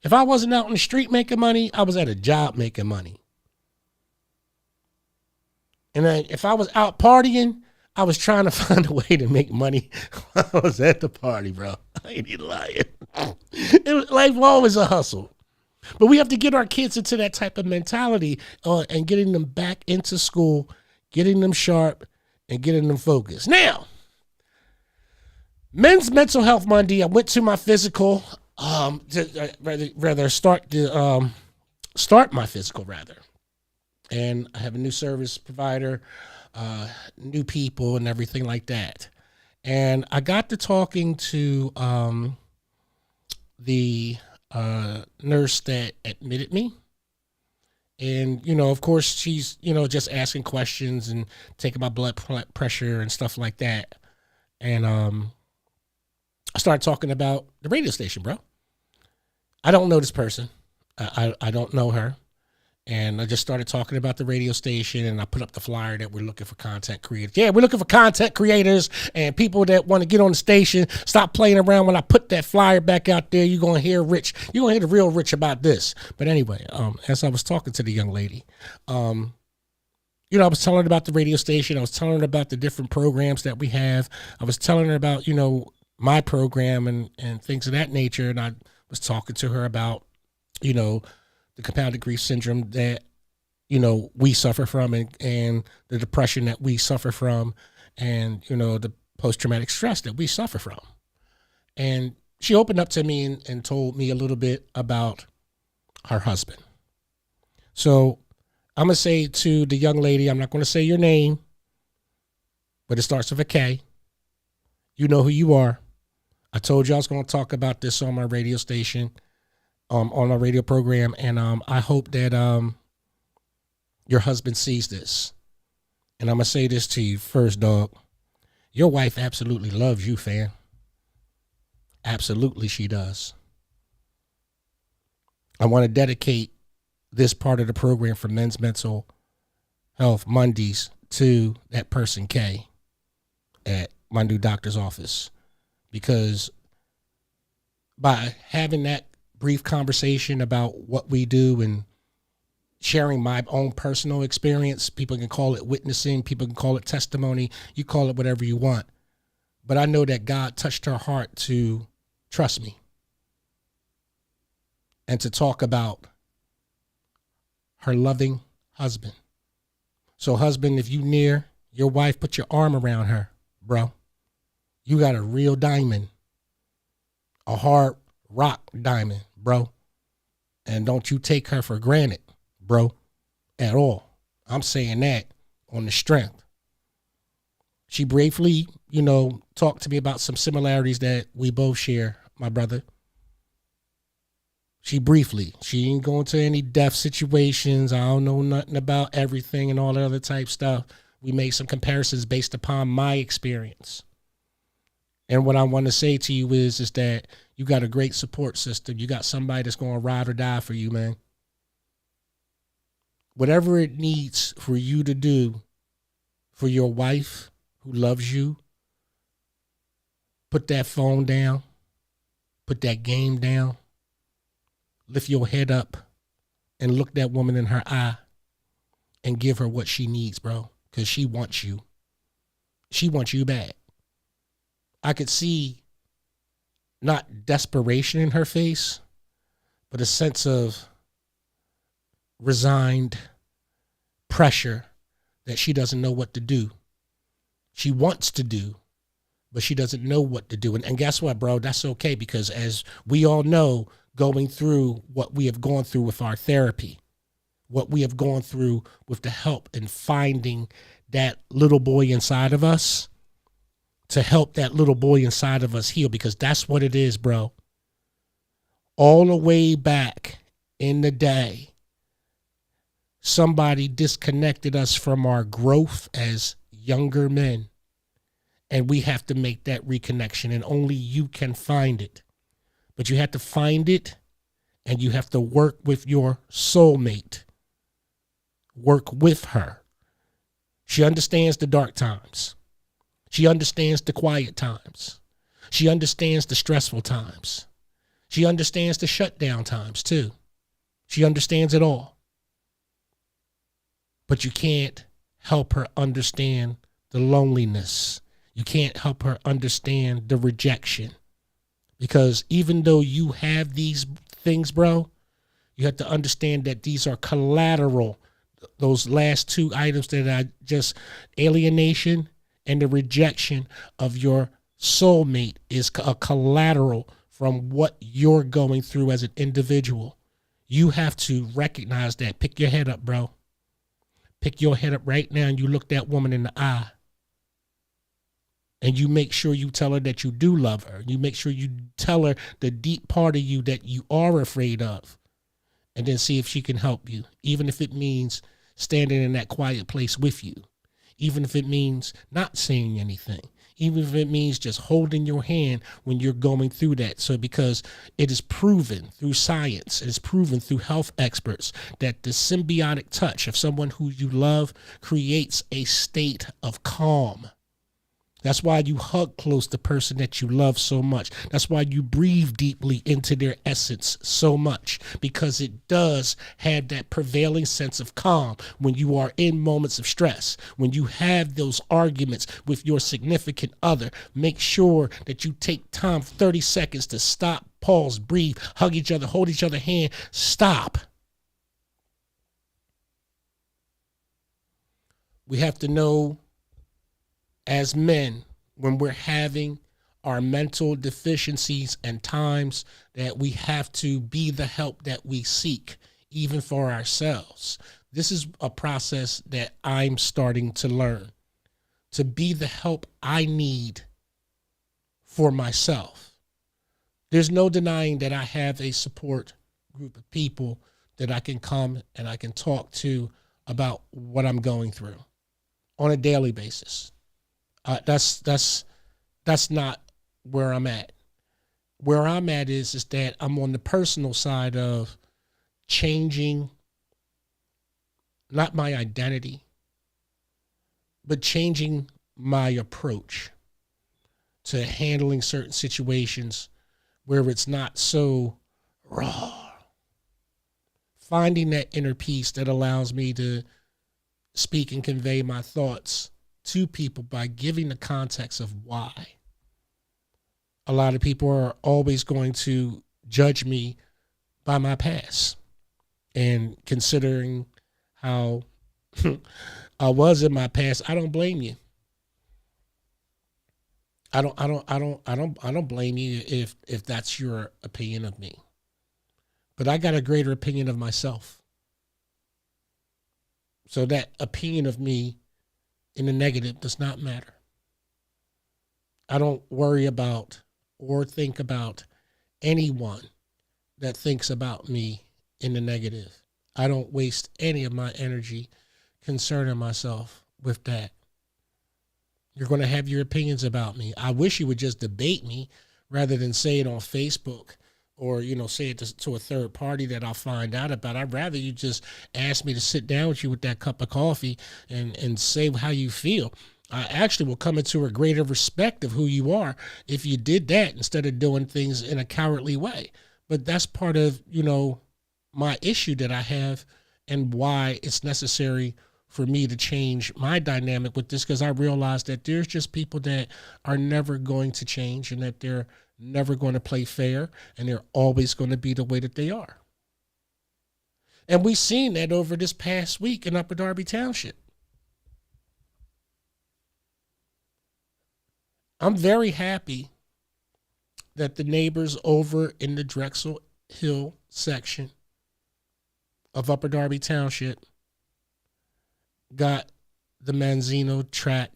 If I wasn't out on the street making money, I was at a job making money. And then if I was out partying, I was trying to find a way to make money while I was at the party, bro. I ain't even lying. Life was always a hustle. But we have to get our kids into that type of mentality and getting them back into school, getting them sharp, and getting them focused. Now, Men's Mental Health Monday, I went to my physical, start my physical, rather. And I have a new service provider, new people, and everything like that. And I got to talking to the nurse that admitted me. And, of course, she's, just asking questions and taking my blood pressure and stuff like that. And I started talking about the radio station, bro. I don't know this person. I don't know her. And I just started talking about the radio station, and I put up the flyer that we're looking for content creators. Yeah, we're looking for content creators and people that want to get on the station. Stop playing around when I put that flyer back out there. You're going to hear Rich. You're going to hear the real Rich about this. But anyway, as I was talking to the young lady, I was telling her about the radio station. I was telling her about the different programs that we have. I was telling her about, my program and things of that nature. And I was talking to her about, the compounded grief syndrome that, we suffer from and the depression that we suffer from and, the post-traumatic stress that we suffer from. And she opened up to me and told me a little bit about her husband. So I'm going to say to the young lady, I'm not going to say your name, but it starts with a K. You know who you are. I told you I was going to talk about this on my radio station, on my radio program, and I hope that your husband sees this. And I'm going to say this to you first, dog. Your wife absolutely loves you, fam. Absolutely she does. I want to dedicate this part of the program for Men's Mental Health Mondays to that person K at my new doctor's office, because by having that brief conversation about what we do and sharing my own personal experience, people can call it witnessing, people can call it testimony, you call it whatever you want, but I know that God touched her heart to trust me and to talk about her loving husband. So husband, if you near your wife, put your arm around her, bro. You got a real diamond, a hard rock diamond, bro. And don't you take her for granted, bro, at all. I'm saying that on the strength. She briefly, talked to me about some similarities that we both share, my brother. She ain't going to any death situations. I don't know nothing about everything and all that other type stuff. We made some comparisons based upon my experience. And what I want to say to you is that you got a great support system. You got somebody that's going to ride or die for you, man. Whatever it needs for you to do for your wife who loves you, put that phone down, put that game down, lift your head up and look that woman in her eye and give her what she needs, bro, because she wants you. She wants you bad. I could see not desperation in her face, but a sense of resigned pressure that she doesn't know what to do. She wants to do, but she doesn't know what to do. And guess what, bro? That's okay, because as we all know, going through what we have gone through with our therapy, what we have gone through with the help in finding that little boy inside of us, to help that little boy inside of us heal, because that's what it is, bro. All the way back in the day, somebody disconnected us from our growth as younger men, and we have to make that reconnection, and only you can find it. But you have to find it, and you have to work with your soulmate. Work with her. She understands the dark times. She understands the quiet times. She understands the stressful times. She understands the shutdown times too. She understands it all. But you can't help her understand the loneliness. You can't help her understand the rejection. Because even though you have these things, bro, you have to understand that these are collateral. Those last two items that I just, alienation and the rejection of your soulmate, is a collateral from what you're going through as an individual. You have to recognize that. Pick your head up, bro. Pick your head up right now, and you look that woman in the eye. And you make sure you tell her that you do love her. You make sure you tell her the deep part of you that you are afraid of. And then see if she can help you, even if it means standing in that quiet place with you. Even if it means not saying anything, even if it means just holding your hand when you're going through that. So because it is proven through science, it is proven through health experts that the symbiotic touch of someone who you love creates a state of calm. That's why you hug close the person that you love so much. That's why you breathe deeply into their essence so much, because it does have that prevailing sense of calm when you are in moments of stress. When you have those arguments with your significant other, make sure that you take time, 30 seconds, to stop, pause, breathe, hug each other, hold each other's hand, stop. We have to know, as men, when we're having our mental deficiencies and times that we have to be the help that we seek, even for ourselves. This is a process that I'm starting to learn, to be the help I need for myself. There's no denying that I have a support group of people that I can come and I can talk to about what I'm going through on a daily basis. That's not where I'm at. Where I'm at is that I'm on the personal side of changing not my identity, but changing my approach to handling certain situations where it's not so raw. Finding that inner peace that allows me to speak and convey my thoughts to people by giving the context of why. A lot of people are always going to judge me by my past, and considering how I was in my past, I don't blame you. I don't blame you if that's your opinion of me. But I got a greater opinion of myself. So that opinion of me in the negative does not matter. I don't worry about or think about anyone that thinks about me in the negative. I don't waste any of my energy concerning myself with that. You're going to have your opinions about me. I wish you would just debate me rather than say it on Facebook or, say it to a third party that I'll find out about. I'd rather you just ask me to sit down with you with that cup of coffee and say how you feel. I actually will come into a greater respect of who you are if you did that instead of doing things in a cowardly way. But that's part of, my issue that I have and why it's necessary for me to change my dynamic with this, because I realize that there's just people that are never going to change and that they're never going to play fair and they're always going to be the way that they are. And we've seen that over this past week in Upper Darby Township. I'm very happy that the neighbors over in the Drexel Hill section of Upper Darby Township got the Manzino track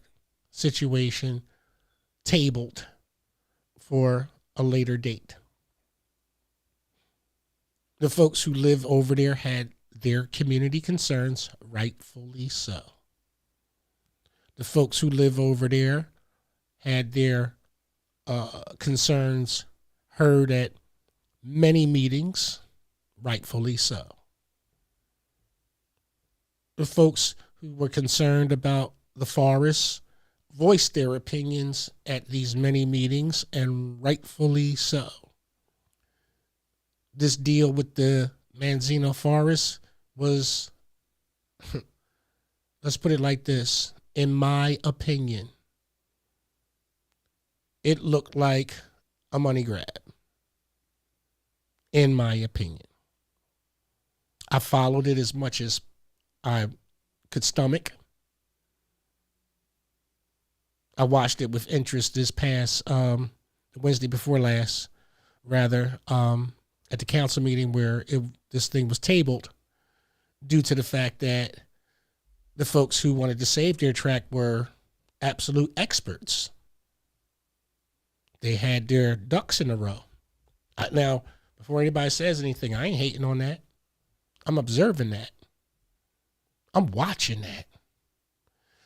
situation tabled for a later date. The folks who live over there had their community concerns, rightfully so. The folks who live over there had their concerns heard at many meetings, rightfully so. The folks who were concerned about the forest voiced their opinions at these many meetings, and rightfully so. This deal with the Manzino forest was, let's put it like this, in my opinion, it looked like a money grab, in my opinion. I followed it as much as I could stomach. I watched it with interest this past Wednesday before last, rather, at the council meeting where this thing was tabled due to the fact that the folks who wanted to save their track were absolute experts. They had their ducks in a row. Now, before anybody says anything, I ain't hating on that. I'm observing that. I'm watching that.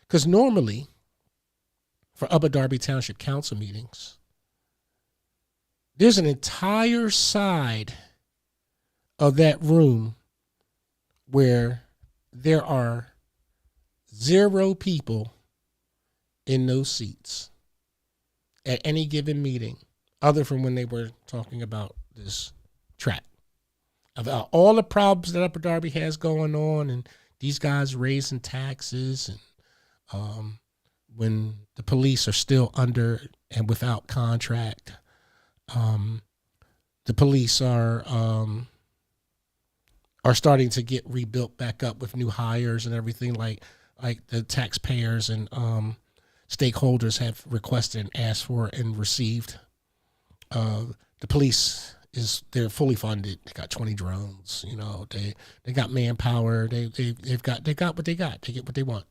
Because normally, for Upper Darby Township Council meetings, there's an entire side of that room where there are 0 people in those seats at any given meeting, other from when they were talking about this track. About all the problems that Upper Darby has going on, and these guys raising taxes, and when the police are still under and without contract. The police are starting to get rebuilt back up with new hires and everything, like the taxpayers and stakeholders have requested and asked for and received. The police they're fully funded. They got 20 drones. You know, they got manpower. They've got what they got. They get what they want.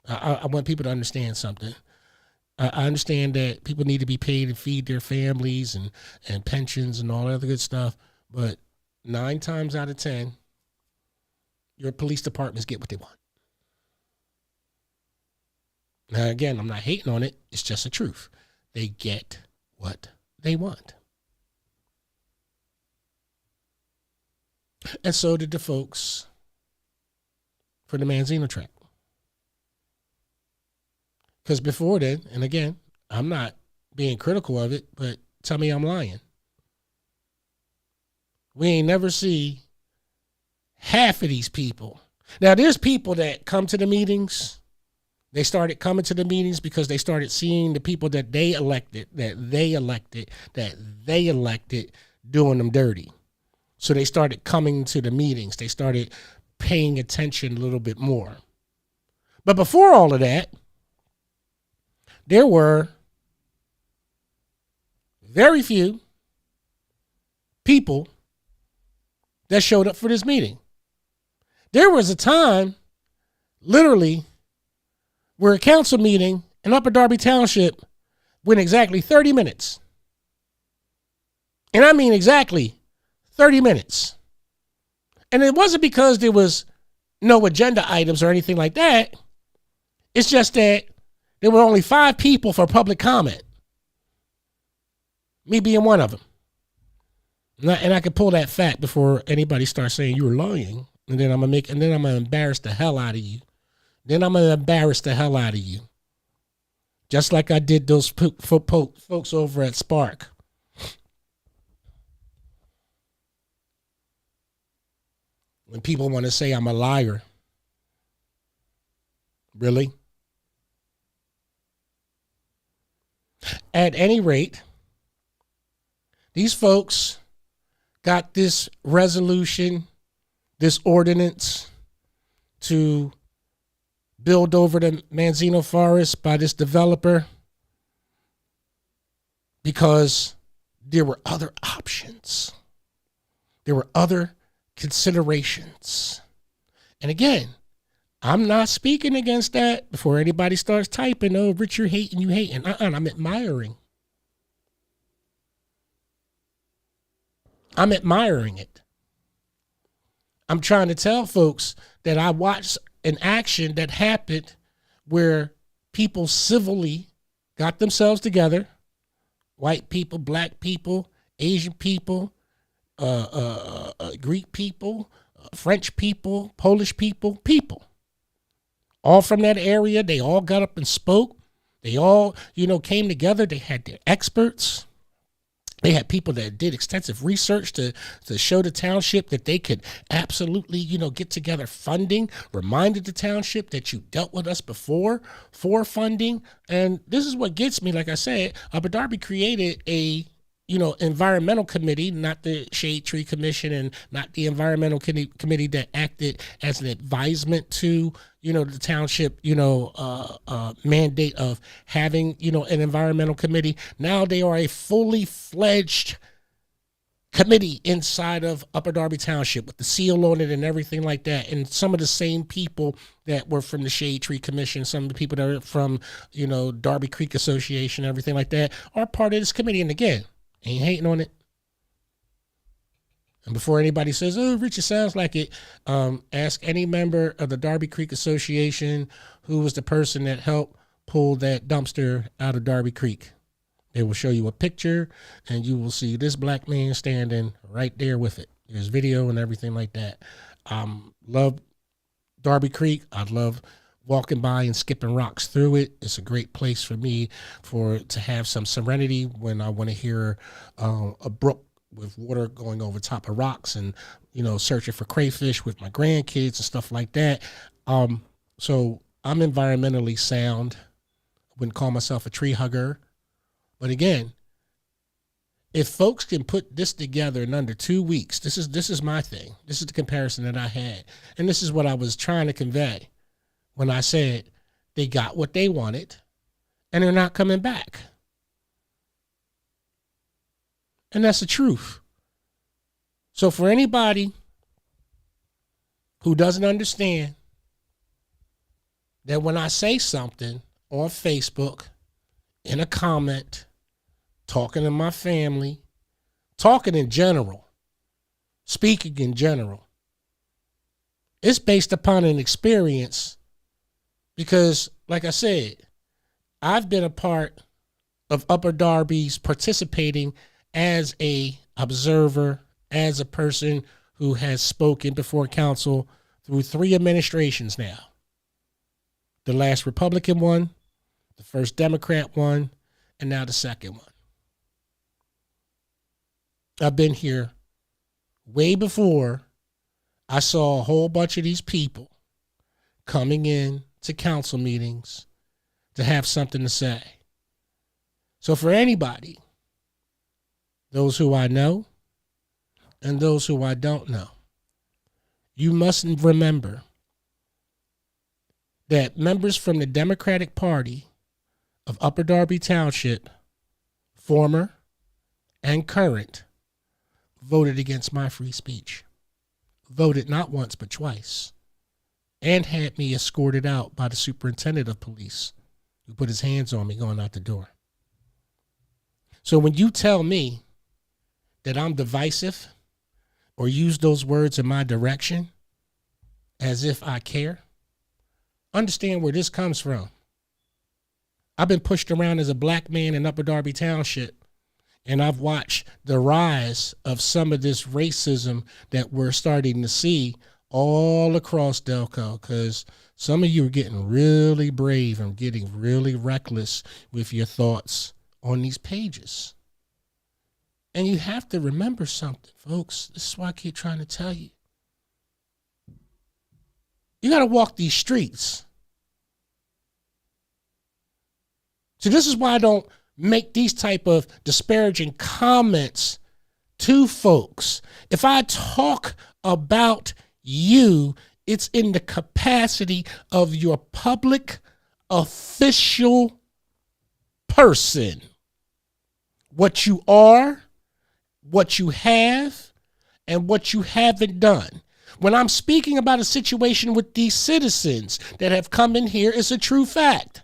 I want people to understand something. I understand that people need to be paid and feed their families and pensions and all that other good stuff. But 9 times out of 10, your police departments get what they want. Now, again, I'm not hating on it. It's just the truth. They get what they want. And so did the folks for the Manzino track. Because before then, and again, I'm not being critical of it, but tell me I'm lying. We ain't never see half of these people. Now, there's people that come to the meetings. They started coming to the meetings because they started seeing the people that they elected doing them dirty. So they started coming to the meetings. They started paying attention a little bit more. But before all of that, there were very few people that showed up for this meeting. There was a time, literally, where a council meeting in Upper Darby Township went exactly 30 minutes. And I mean exactly 30 minutes. And it wasn't because there was no agenda items or anything like that. It's just that there were only 5 people for public comment. Me being one of them. And I could pull that fact before anybody starts saying you were lying. And then I'm gonna embarrass the hell out of you. Just like I did those folks over at Spark. When people want to say I'm a liar. Really? At any rate, these folks got this resolution, this ordinance to build over the Manzino Forest by this developer because there were other options. There were other considerations. And again, I'm not speaking against that before anybody starts typing, oh, Rich, you're hating, you hating. I'm admiring. I'm admiring it. I'm trying to tell folks that I watched an action that happened where people civilly got themselves together, white people, black people, Asian people, Greek people, French people, Polish people, all from that area. They all got up and spoke. They all, came together. They had their experts. They had people that did extensive research to show the township that they could absolutely, get together funding, reminded the township that you dealt with us before for funding. And this is what gets me. Like I said, Upper Darby created a environmental committee, not the Shade Tree Commission and not the environmental committee that acted as an advisement to, the township, mandate of having, an environmental committee. Now they are a fully fledged committee inside of Upper Darby Township with the seal on it and everything like that. And some of the same people that were from the Shade Tree Commission, some of the people that are from, Darby Creek Association, everything like that, are part of this committee. And again, ain't hating on it. And before anybody says, oh, Richard sounds like it, ask any member of the Darby Creek Association who was the person that helped pull that dumpster out of Darby Creek. They will show you a picture, and you will see this black man standing right there with it. There's video and everything like that. Love Darby Creek. I love walking by and skipping rocks through it. It's a great place for me to have some serenity when I want to hear a brook with water going over top of rocks and, searching for crayfish with my grandkids and stuff like that. So I'm environmentally sound. I wouldn't call myself a tree hugger. But again, if folks can put this together in under 2 weeks, this is my thing. This is the comparison that I had. And this is what I was trying to convey when I said they got what they wanted. and they're not coming back. And that's the truth. So for anybody who doesn't understand that when I say something on Facebook, in a comment, talking to my family, talking in general, speaking in general, it's based upon an experience because, like I said, I've been a part of Upper Darby's participating as a observer, as a person who has spoken before council through 3 administrations now. The last Republican one, the first Democrat one, and now the second one. I've been here way before I saw a whole bunch of these people coming in to council meetings to have something to say. So for anybody, those who I know and those who I don't know, you must remember that members from the Democratic Party of Upper Darby Township, former and current, voted against my free speech. Voted not once but twice. And had me escorted out by the superintendent of police, who put his hands on me going out the door. So when you tell me that I'm divisive or use those words in my direction as if I care, understand where this comes from. I've been pushed around as a black man in Upper Darby Township, and I've watched the rise of some of this racism that we're starting to see all across Delco, because some of you are getting really brave and getting really reckless with your thoughts on these pages. And you have to remember something, folks. This is why I keep trying to tell you. You got to walk these streets. So this is why I don't make these type of disparaging comments to folks. If I talk about you, it's in the capacity of your public official person. What you are, what you have, and what you haven't done. When I'm speaking about a situation with these citizens that have come in here, it's a true fact.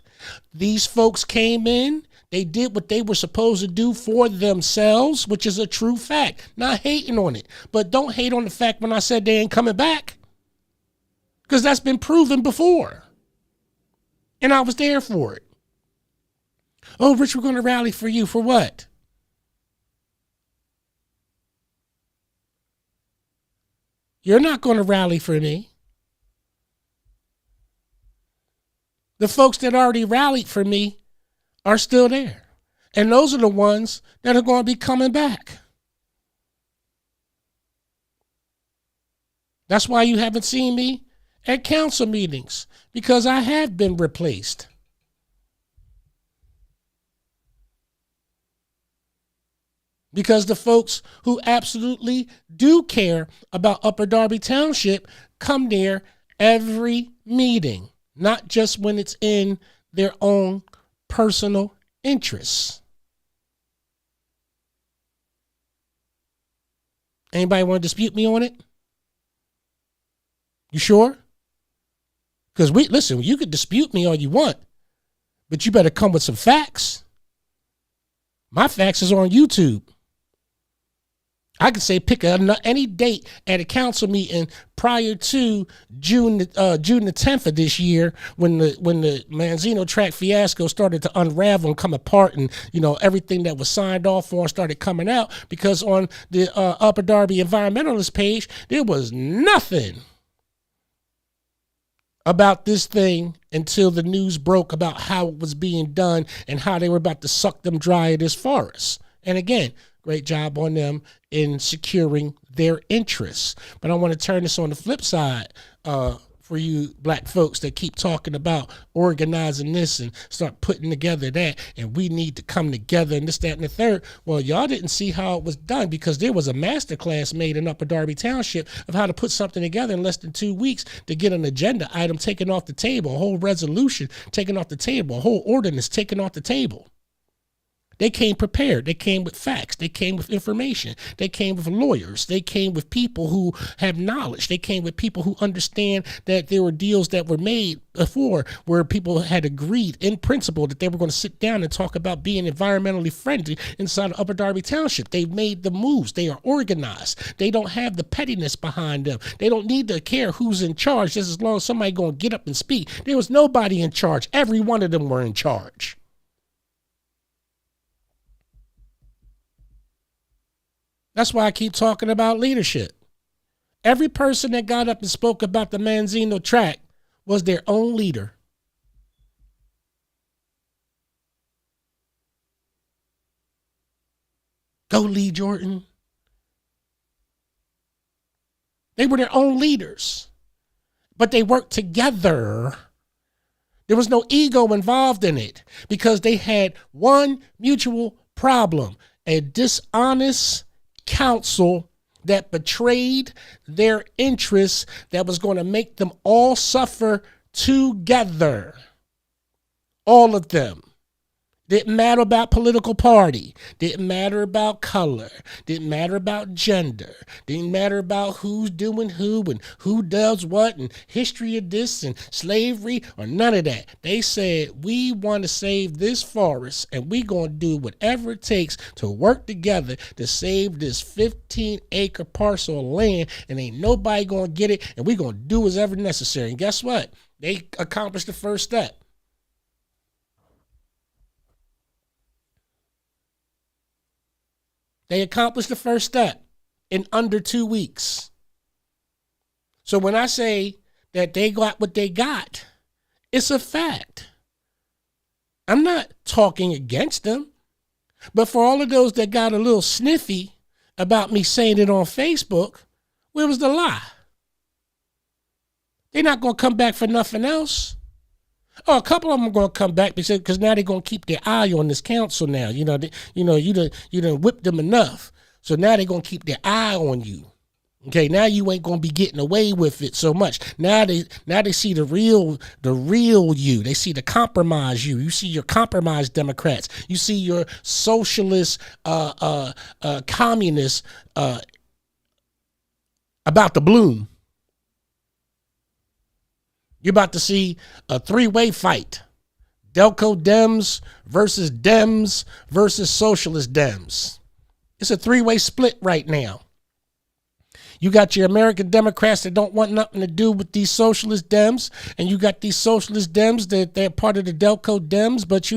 These folks came in, they did what they were supposed to do for themselves, which is a true fact. Not hating on it, but don't hate on the fact when I said they ain't coming back, because that's been proven before. And I was there for it. Oh, Rich, we're going to rally for you. For what? You're not going to rally for me. The folks that already rallied for me are still there. And those are the ones that are going to be coming back. That's why you haven't seen me at council meetings, because I have been replaced. Because the folks who absolutely do care about Upper Darby Township come there every meeting, not just when it's in their own personal interests. Anybody want to dispute me on it? You sure? Because listen, you could dispute me all you want, but you better come with some facts. My facts is on YouTube. I could say pick any date at a council meeting prior to June the 10th of this year, when the Manzino track fiasco started to unravel and come apart, and everything that was signed off on started coming out, because on the Upper Darby environmentalist page there was nothing about this thing until the news broke about how it was being done and how they were about to suck them dry of this forest. And again, great job on them in securing their interests. But I want to turn this on the flip side for for you black folks that keep talking about organizing this and start putting together that, and we need to come together and this, that, and the third. Well, y'all didn't see how it was done, because there was a master class made in Upper Darby Township of how to put something together in less than 2 weeks to get an agenda item taken off the table, a whole resolution taken off the table, a whole ordinance taken off the table. They came prepared. They came with facts. They came with information. They came with lawyers. They came with people who have knowledge. They came with people who understand that there were deals that were made before where people had agreed in principle that they were going to sit down and talk about being environmentally friendly inside of Upper Darby Township. They've made the moves. They are organized. They don't have the pettiness behind them. They don't need to care who's in charge, just as long as somebody going to get up and speak. There was nobody in charge. Every one of them were in charge. That's why I keep talking about leadership. Every person that got up and spoke about the Manzino track was their own leader. Go Lee Jordan. They were their own leaders, but they worked together. There was no ego involved in it because they had one mutual problem: a dishonest council that betrayed their interests, that was going to make them all suffer together. All of them. Didn't matter about political party. Didn't matter about color. Didn't matter about gender. Didn't matter about who's doing who and who does what and history of this and slavery or none of that. They said, we want to save this forest and we going to do whatever it takes to work together to save this 15-acre parcel of land, and ain't nobody going to get it, and we going to do whatever necessary. And guess what? They accomplished the first step. They accomplished the first step in under 2 weeks. So when I say that they got what they got, it's a fact. I'm not talking against them. But for all of those that got a little sniffy about me saying it on Facebook, where was the lie? They're not going to come back for nothing else. Oh, a couple of them are going to come back because now they're going to keep their eye on this council now. You done whipped them enough. So now they're going to keep their eye on you. Okay, now you ain't going to be getting away with it so much. Now they see the real you. They see the compromise you. You see your compromised Democrats. You see your socialist, communists about to bloom. You're about to see a three-way fight. Delco Dems versus Socialist Dems. It's a three-way split right now. You got your American Democrats that don't want nothing to do with these Socialist Dems, and you got these Socialist Dems that they're part of the Delco Dems, but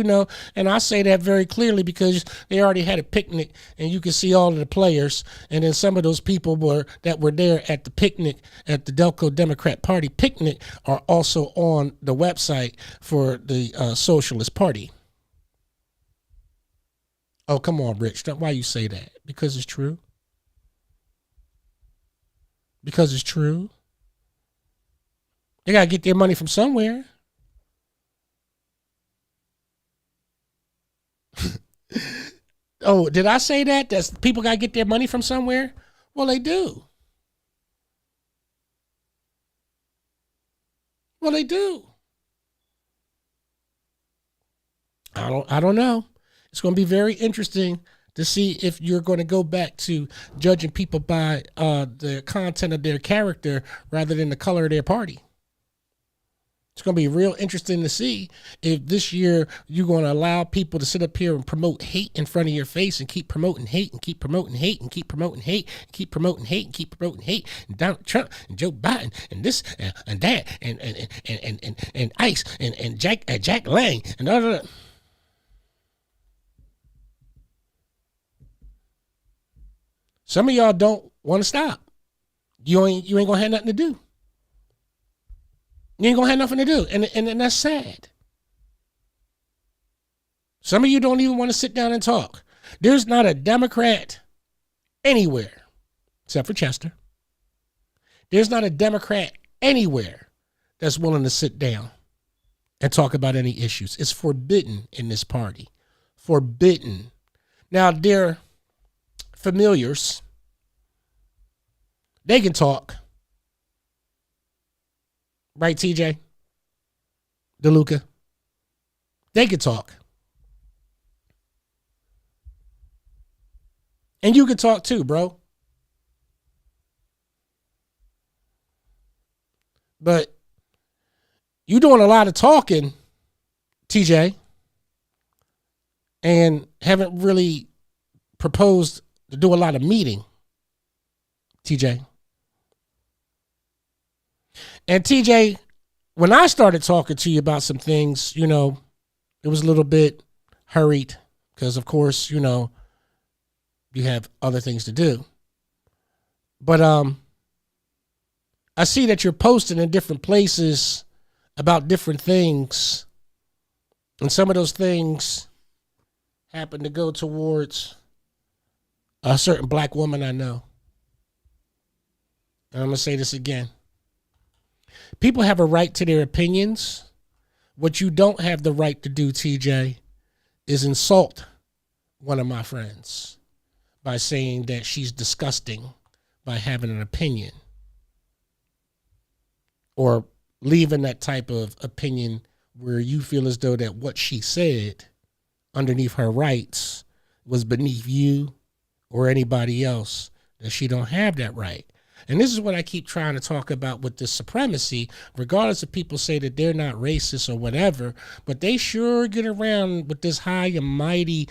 and I say that very clearly because they already had a picnic, and you can see all of the players, and then some of those people that were there at the picnic, at the Delco Democrat Party picnic, are also on the website for the Socialist Party. Oh, come on, Rich. Why you say that? Because it's true. Because it's true. They got to get their money from somewhere. Oh, did I say that? That people got to get their money from somewhere? Well, they do. Well, they do. I don't know. It's going to be very interesting to see if you're going to go back to judging people by the content of their character rather than the color of their party. It's going to be real interesting to see if this year you're going to allow people to sit up here and promote hate in front of your face and keep promoting hate and keep promoting hate and keep promoting hate and keep promoting hate and keep promoting hate, and Donald Trump and Joe Biden and this and that and ICE and Jack Lang and all that. Some of y'all don't want to stop. You ain't gonna have nothing to do. You ain't gonna have nothing to do, and that's sad. Some of you don't even want to sit down and talk. There's not a Democrat anywhere, except for Chester. There's not a Democrat anywhere that's willing to sit down and talk about any issues. It's forbidden in this party. Forbidden. Now, their familiars, they can talk. Right, TJ? DeLuca? They can talk. And you can talk too, bro. But you doing a lot of talking, TJ, and haven't really proposed to do a lot of meeting, TJ. And TJ, when I started talking to you about some things, you know, it was a little bit hurried because, of course, you know, you have other things to do. But I see that you're posting in different places about different things. And some of those things happen to go towards a certain black woman I know. And I'm going to say this again. People have a right to their opinions. What you don't have the right to do, TJ, is insult one of my friends by saying that she's disgusting by having an opinion, or leaving that type of opinion where you feel as though that what she said underneath her rights was beneath you or anybody else, that she don't have that right. And this is what I keep trying to talk about with this supremacy, regardless if people say that they're not racist or whatever, but they sure get around with this high and mighty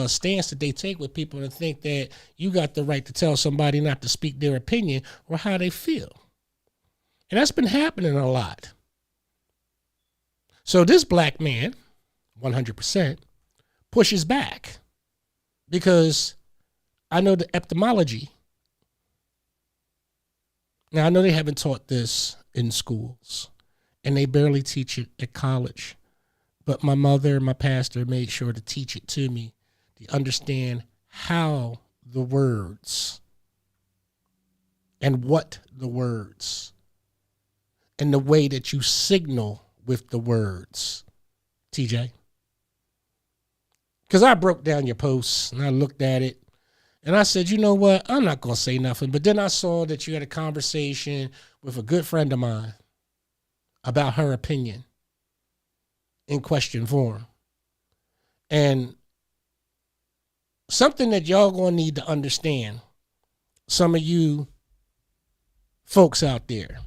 stance that they take with people and think that you got the right to tell somebody not to speak their opinion or how they feel. And that's been happening a lot. So this black man, 100%, pushes back because I know the etymology. Now, I know they haven't taught this in schools, and they barely teach it at college. But my mother and my pastor made sure to teach it to me, to understand how the words and what the words and the way that you signal with the words, TJ. Because I broke down your posts, and I looked at it. And I said, you know what? I'm not going to say nothing. But then I saw that you had a conversation with a good friend of mine about her opinion in question form. And something that y'all going to need to understand, some of you folks out there,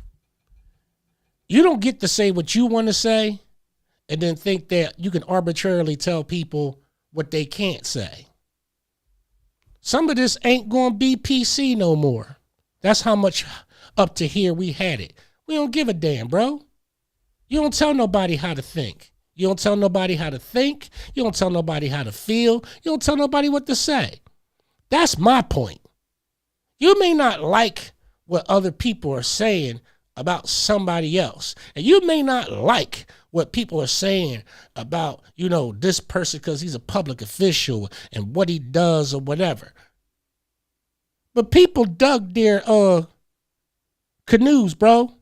you don't get to say what you want to say and then think that you can arbitrarily tell people what they can't say. Some of this ain't going to be PC no more. That's how much up to here we had it. We don't give a damn, bro. You don't tell nobody how to think. You don't tell nobody how to think. You don't tell nobody how to feel. You don't tell nobody what to say. That's my point. You may not like what other people are saying about somebody else. And you may not like what people are saying about, you know, this person because he's a public official and what he does or whatever. But people dug their canoes, bro.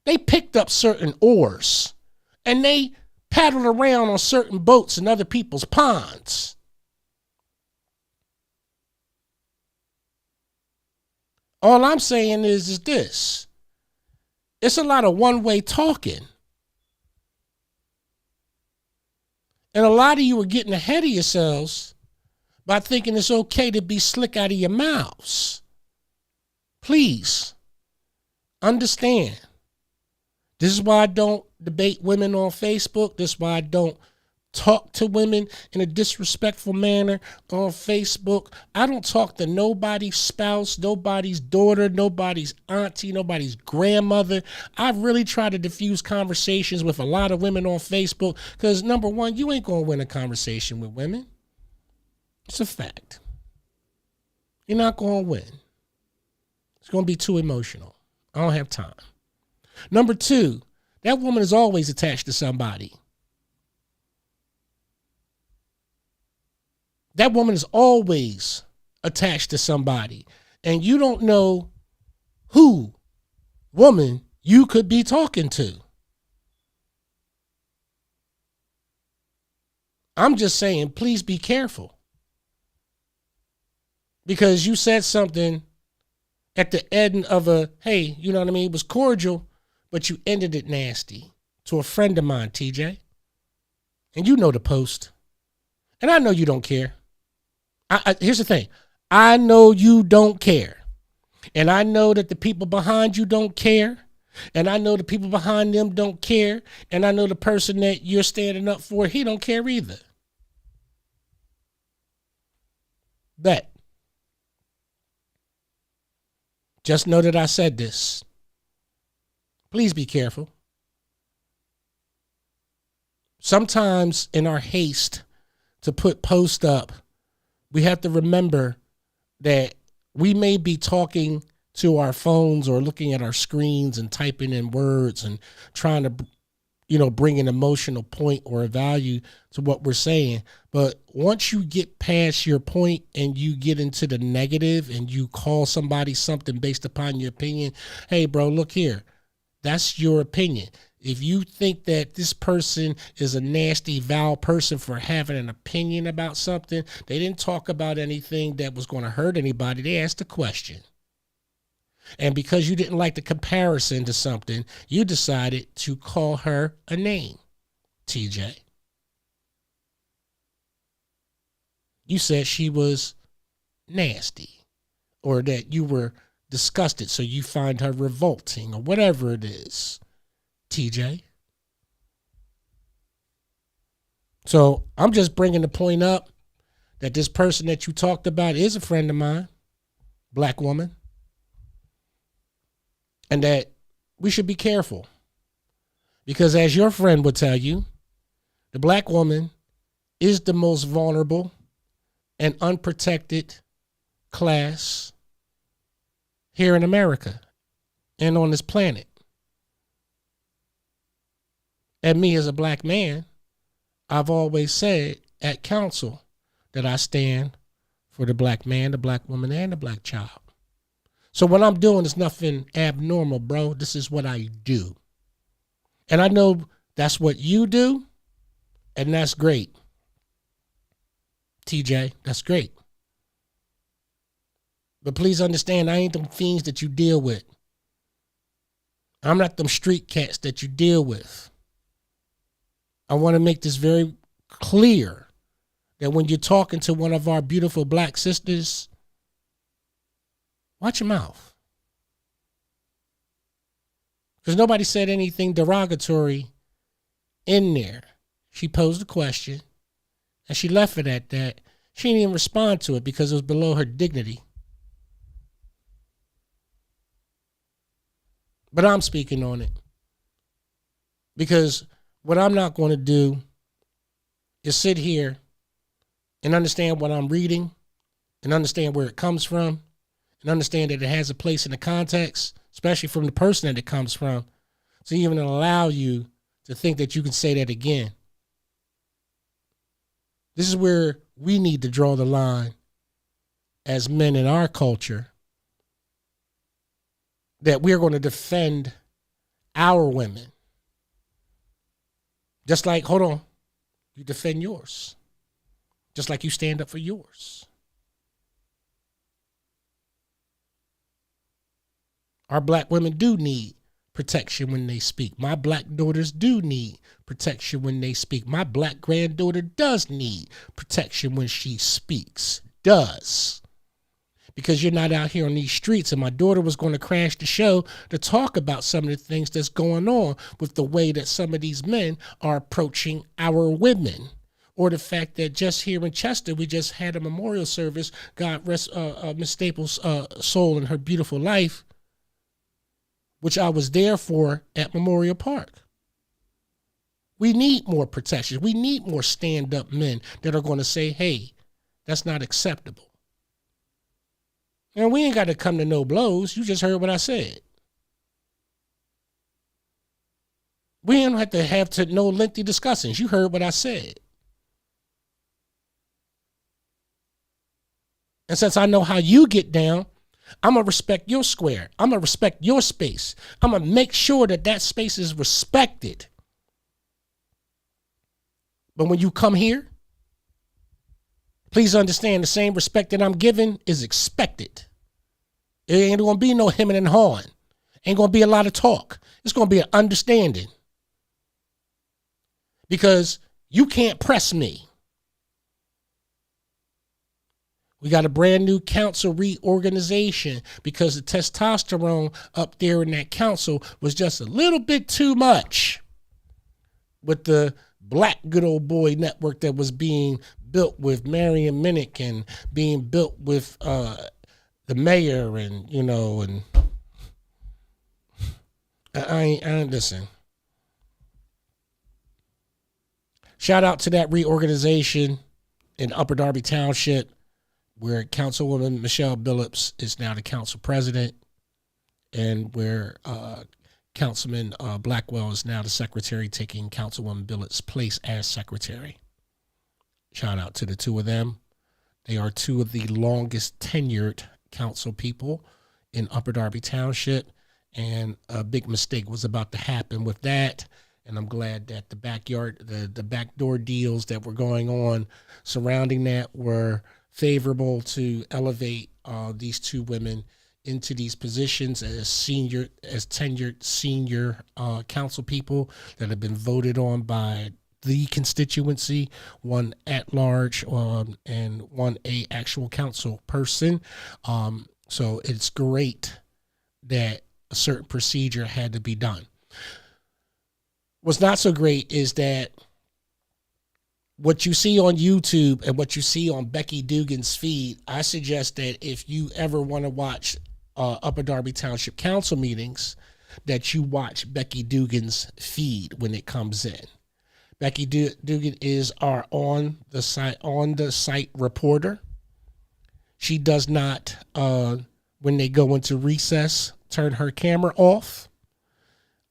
They picked up certain oars and they paddled around on certain boats in other people's ponds. All I'm saying is this. It's a lot of one-way talking. And a lot of you are getting ahead of yourselves by thinking it's okay to be slick out of your mouths. Please understand. This is why I don't debate women on Facebook. This is why I don't talk to women in a disrespectful manner on Facebook. I don't talk to nobody's spouse, nobody's daughter, nobody's auntie, nobody's grandmother. I really try to diffuse conversations with a lot of women on Facebook because, number one, you ain't going to win a conversation with women. It's a fact. You're not going to win. It's going to be too emotional. I don't have time. Number two, that woman is always attached to somebody. That woman is always attached to somebody. And you don't know who woman you could be talking to. I'm just saying, please be careful. Because you said something at the end of a, hey, you know what I mean? It was cordial, but you ended it nasty to a friend of mine, TJ. And you know the post. And I know you don't care. Here's the thing. I know you don't care. And I know that the people behind you don't care. And I know the people behind them don't care. And I know the person that you're standing up for, he don't care either. Bet. Just know that I said this. Please be careful. Sometimes in our haste to put post up, we have to remember that we may be talking to our phones or looking at our screens and typing in words and trying to, bring an emotional point or a value to what we're saying. But once you get past your point and you get into the negative and you call somebody something based upon your opinion, hey, bro, look here. That's your opinion. If you think that this person is a nasty, vile person for having an opinion about something, they didn't talk about anything that was going to hurt anybody. They asked a question. And because you didn't like the comparison to something, you decided to call her a name, TJ. You said she was nasty or that you were disgusted, so you find her revolting or whatever it is, TJ. So I'm just bringing the point up that this person that you talked about is a friend of mine, black woman, and that we should be careful because, as your friend would tell you, the black woman is the most vulnerable and unprotected class here in America and on this planet. And me as a black man, I've always said at council that I stand for the black man, the black woman, and the black child. So what I'm doing is nothing abnormal, bro. This is what I do. And I know that's what you do, and that's great. TJ, that's great. But please understand, I ain't them fiends that you deal with. I'm not them street cats that you deal with. I want to make this very clear that when you're talking to one of our beautiful black sisters, watch your mouth. Because nobody said anything derogatory in there. She posed a question and she left it at that. She didn't even respond to it because it was below her dignity. But I'm speaking on it. Because what I'm not going to do is sit here and understand what I'm reading and understand where it comes from and understand that it has a place in the context, especially from the person that it comes from, to even allow you to think that you can say that again. This is where we need to draw the line as men in our culture, that we're going to defend our women. Just like, hold on, you defend yours. Just like you stand up for yours. Our black women do need protection when they speak. My black daughters do need protection when they speak. My black granddaughter does need protection when she speaks. Does. Because you're not out here on these streets. And my daughter was going to crash the show to talk about some of the things that's going on with the way that some of these men are approaching our women. Or the fact that just here in Chester, we just had a memorial service. God rest Miss Staples' soul and her beautiful life, which I was there for at Memorial Park. We need more protection. We need more stand-up men that are going to say, hey, that's not acceptable. And we ain't got to come to no blows. You just heard what I said. We don't have to no lengthy discussions. You heard what I said. And since I know how you get down, I'm going to respect your square. I'm going to respect your space. I'm going to make sure that that space is respected. But when you come here Please understand the same respect that I'm giving is expected. It ain't going to be no hemming and hawing. Ain't going to be a lot of talk. It's going to be an understanding. Because you can't press me. We got a brand new council reorganization because the testosterone up there in that council was just a little bit too much with the black good old boy network that was being built with Marion Minnick and being built with the mayor and, you know, and I listen. Shout out to that reorganization in Upper Darby Township, where Councilwoman Michelle Billups is now the council president, and where Councilman Blackwell is now the secretary, taking Councilwoman Billups' place as secretary. Shout out to the two of them. They are two of the longest tenured council people in Upper Darby Township, and a big mistake was about to happen with that. And I'm glad that the backdoor deals that were going on surrounding that were favorable to elevate these two women into these positions as tenured senior council people that have been voted on by the constituency, one at large and one a actual council person. So it's great that a certain procedure had to be done. What's not so great is that what you see on YouTube and what you see on Becky Dugan's feed, I suggest that if you ever want to watch Upper Darby Township Council meetings, that you watch Becky Dugan's feed when it comes in. Becky Dugan is our on the site reporter. She does not, when they go into recess, turn her camera off.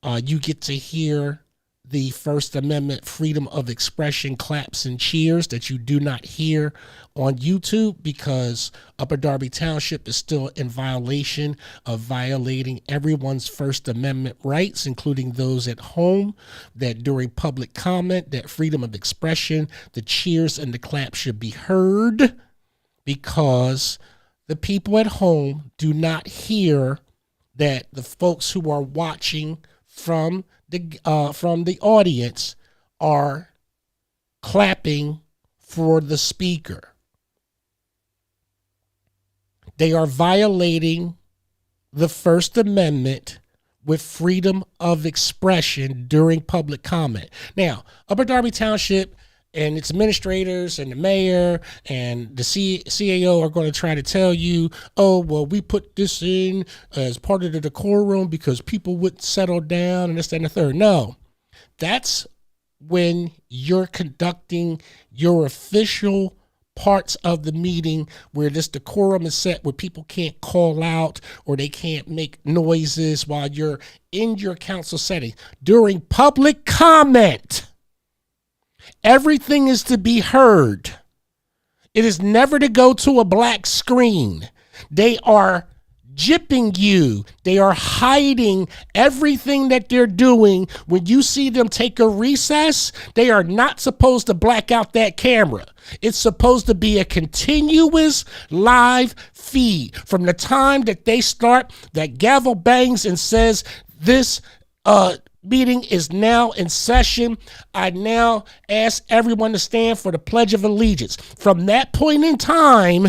You get to hear the First Amendment freedom of expression claps and cheers that you do not hear on YouTube, because Upper Darby Township is still in violation of violating everyone's First Amendment rights, including those at home, that during public comment, that freedom of expression, the cheers and the claps should be heard, because the people at home do not hear that the folks who are watching from the audience are clapping for the speaker. They are violating the First Amendment with freedom of expression during public comment. Now, Upper Darby Township and its administrators and the mayor and the CAO are going to try to tell you, oh, well, we put this in as part of the decorum because people would settle down and this, that, and the third. No, that's when you're conducting your official parts of the meeting where this decorum is set, where people can't call out or they can't make noises while you're in your council setting. During public comment, everything is to be heard. It is never to go to a black screen. They are gypping you. They are hiding everything that they're doing. When you see them take a recess, they are not supposed to black out that camera. It's supposed to be a continuous live feed. From the time that they start, that gavel bangs and says, this meeting is now in session. I now ask everyone to stand for the Pledge of Allegiance. From that point in time,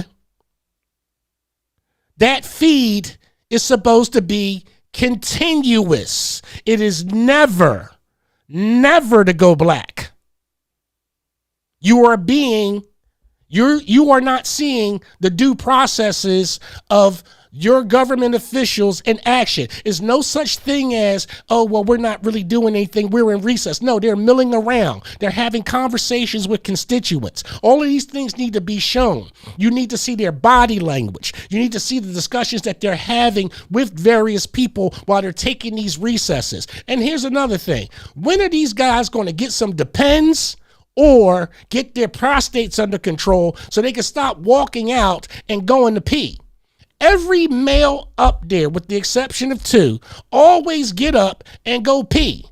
that feed is supposed to be continuous. It is never to go black. You are not seeing the due processes of your government officials in action. Is no such thing as, oh, well, we're not really doing anything, we're in recess. No, they're milling around. They're having conversations with constituents. All of these things need to be shown. You need to see their body language. You need to see the discussions that they're having with various people while they're taking these recesses. And here's another thing. When are these guys going to get some Depends or get their prostates under control so they can stop walking out and going to pee? Every male up there, with the exception of two, always get up and go pee.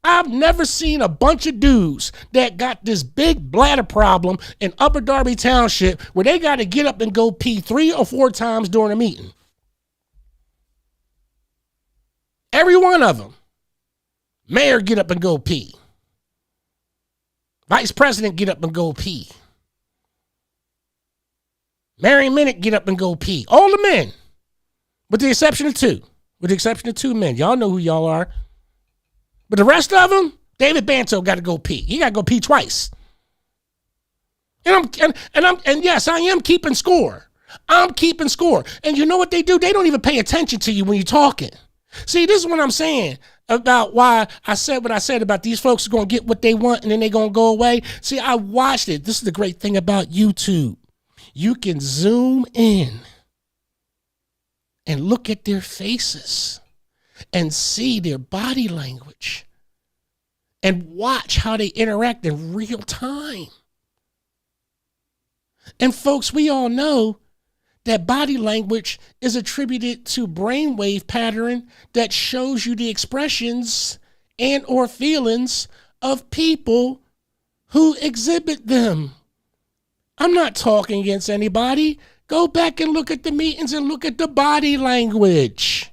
I've never seen a bunch of dudes that got this big bladder problem in Upper Darby Township where they got to get up and go pee 3 or 4 times during a meeting. Every one of them. Mayor get up and go pee. Vice President get up and go pee. Mary Minute get up and go pee. All the men. With the exception of 2. With the exception of 2 men. Y'all know who y'all are. But the rest of them, David Banto got to go pee. He got to go pee twice. And yes, I am keeping score. I'm keeping score. And you know what they do? They don't even pay attention to you when you're talking. See, this is what I'm saying about why I said what I said about these folks are going to get what they want and then they're going to go away. See, I watched it. This is the great thing about YouTube. You can zoom in and look at their faces and see their body language and watch how they interact in real time. And folks, we all know that body language is attributed to brainwave pattern that shows you the expressions and or feelings of people who exhibit them. I'm not talking against anybody. Go back and look at the meetings and look at the body language.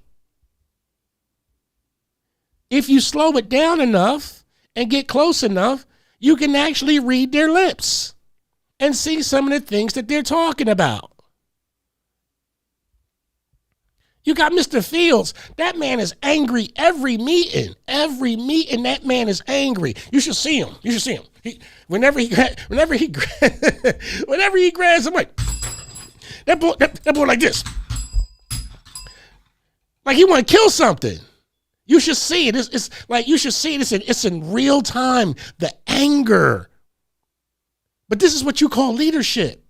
If you slow it down enough and get close enough, you can actually read their lips and see some of the things that they're talking about. You got Mr. Fields. That man is angry every meeting. Every meeting, that man is angry. You should see him. You should see him. Whenever he grabs him, like that boy like this, like he want to kill something. You should see it. It's like you should see it. It's in real time. The anger. But this is what you call leadership.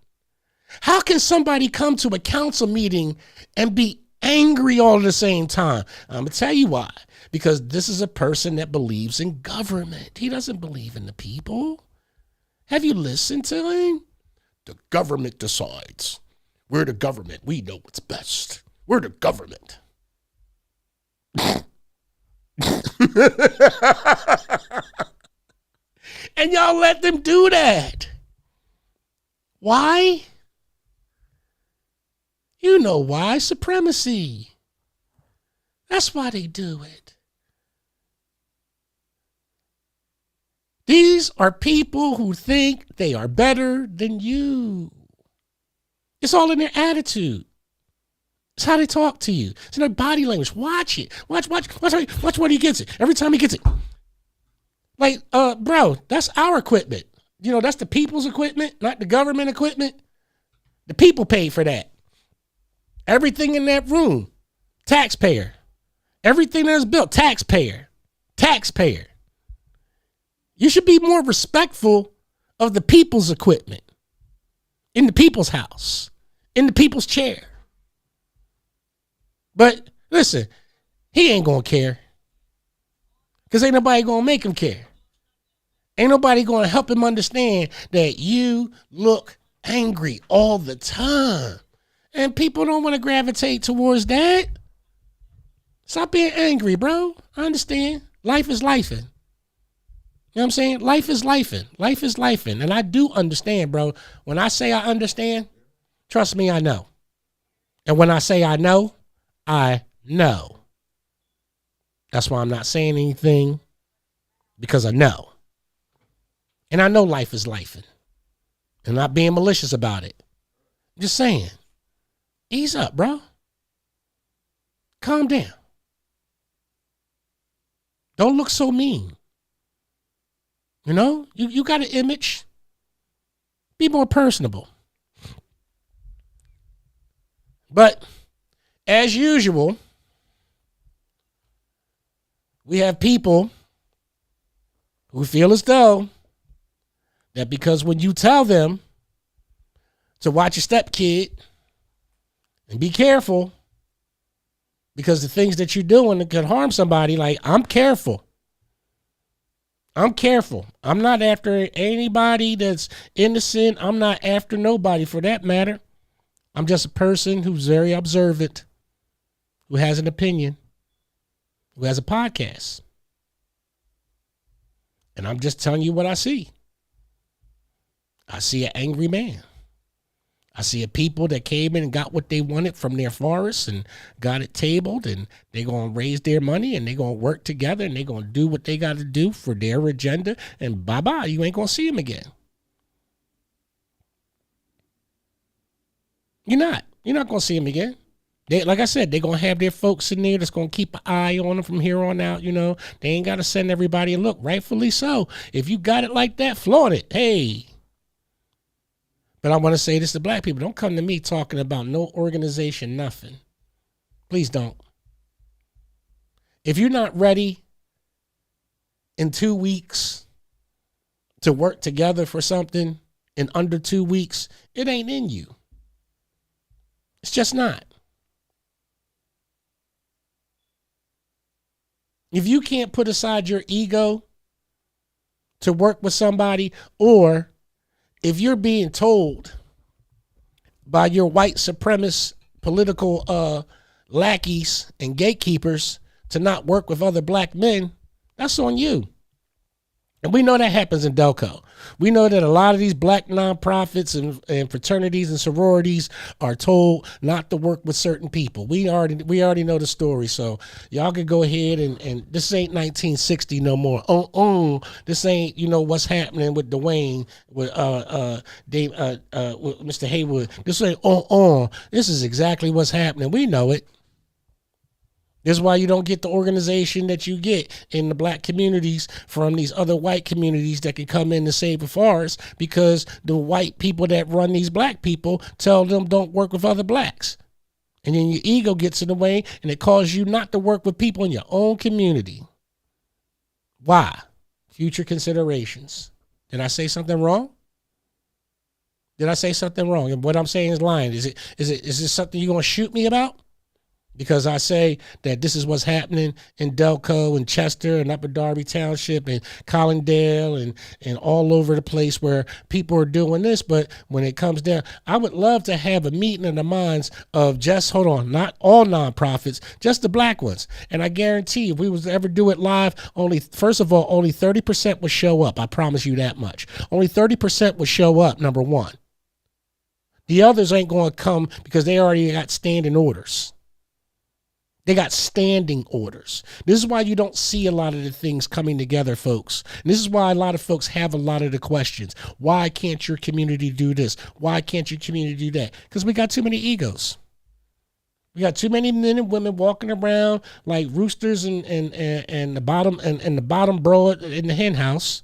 How can somebody come to a council meeting and be angry all at the same time? I'm going to tell you why. Because this is a person that believes in government. He doesn't believe in the people. Have you listened to him? The government decides. We're the government. We know what's best. We're the government. And y'all let them do that. Why? You know why? Supremacy. That's why they do it. These are people who think they are better than you. It's all in their attitude. It's how they talk to you. It's in their body language. Watch it. Watch when he gets it. Every time he gets it. Like, bro, that's our equipment. You know, that's the people's equipment, not the government equipment. The people pay for that. Everything in that room, taxpayer. Everything that is built, taxpayer. Taxpayer. You should be more respectful of the people's equipment. In the people's house. In the people's chair. But listen, he ain't gonna care. Because ain't nobody gonna make him care. Ain't nobody gonna help him understand that you look angry all the time. And people don't want to gravitate towards that. Stop being angry, bro. I understand. Life is lifing. You know what I'm saying? Life is lifing. Life is lifing. And I do understand, bro. When I say I understand, trust me, I know. And when I say I know, I know. That's why I'm not saying anything, because I know. And I know life is lifing. And not being malicious about it. Just saying. Ease up, bro. Calm down. Don't look so mean. You know, you got an image. Be more personable. But as usual, we have people who feel as though that because when you tell them to watch your stepkid and be careful, because the things that you're doing that could harm somebody, like, I'm careful. I'm careful. I'm not after anybody that's innocent. I'm not after nobody for that matter. I'm just a person who's very observant, who has an opinion, who has a podcast. And I'm just telling you what I see. I see an angry man. I see a people that came in and got what they wanted from their forests and got it tabled, and they're going to raise their money and they're going to work together and they're going to do what they got to do for their agenda, and bye-bye. You ain't going to see them again. You're not going to see them again. They, like I said, they're going to have their folks in there that's going to keep an eye on them from here on out. They ain't got to send everybody a look. Rightfully so. If you got it like that, flaunt it. Hey. But I want to say this to black people. Don't come to me talking about no organization, nothing. Please don't. If you're not ready in 2 weeks to work together for something in under 2 weeks, it ain't in you. It's just not. If you can't put aside your ego to work with somebody, or if you're being told by your white supremacist political lackeys and gatekeepers to not work with other black men, that's on you. And we know that happens in Delco. We know that a lot of these black nonprofits and fraternities and sororities are told not to work with certain people. We already know the story. So y'all can go ahead and this ain't 1960 no more. This ain't, what's happening with Dwayne, with Dave, with Mr. Haywood. This ain't This is exactly what's happening. We know it. This is why you don't get the organization that you get in the black communities from these other white communities that can come in to save the forest, because the white people that run these black people tell them don't work with other blacks. And then your ego gets in the way and it causes you not to work with people in your own community. Why? Future considerations. Did I say something wrong? Did I say something wrong? And what I'm saying is lying. Is this something you're going to shoot me about? Because I say that this is what's happening in Delco and Chester and Upper Darby Township and Collindale and all over the place where people are doing this. But when it comes down, I would love to have a meeting of the minds of not all nonprofits, just the black ones. And I guarantee if we was to ever do it live, only 30% would show up. I promise you that much. Only 30% would show up, number one. The others ain't going to come because they already got standing orders. They got standing orders. This is why you don't see a lot of the things coming together, folks. And this is why a lot of folks have a lot of the questions. Why can't your community do this? Why can't your community do that? Because we got too many egos. We got too many men and women walking around like roosters and the bottom broad in the hen house.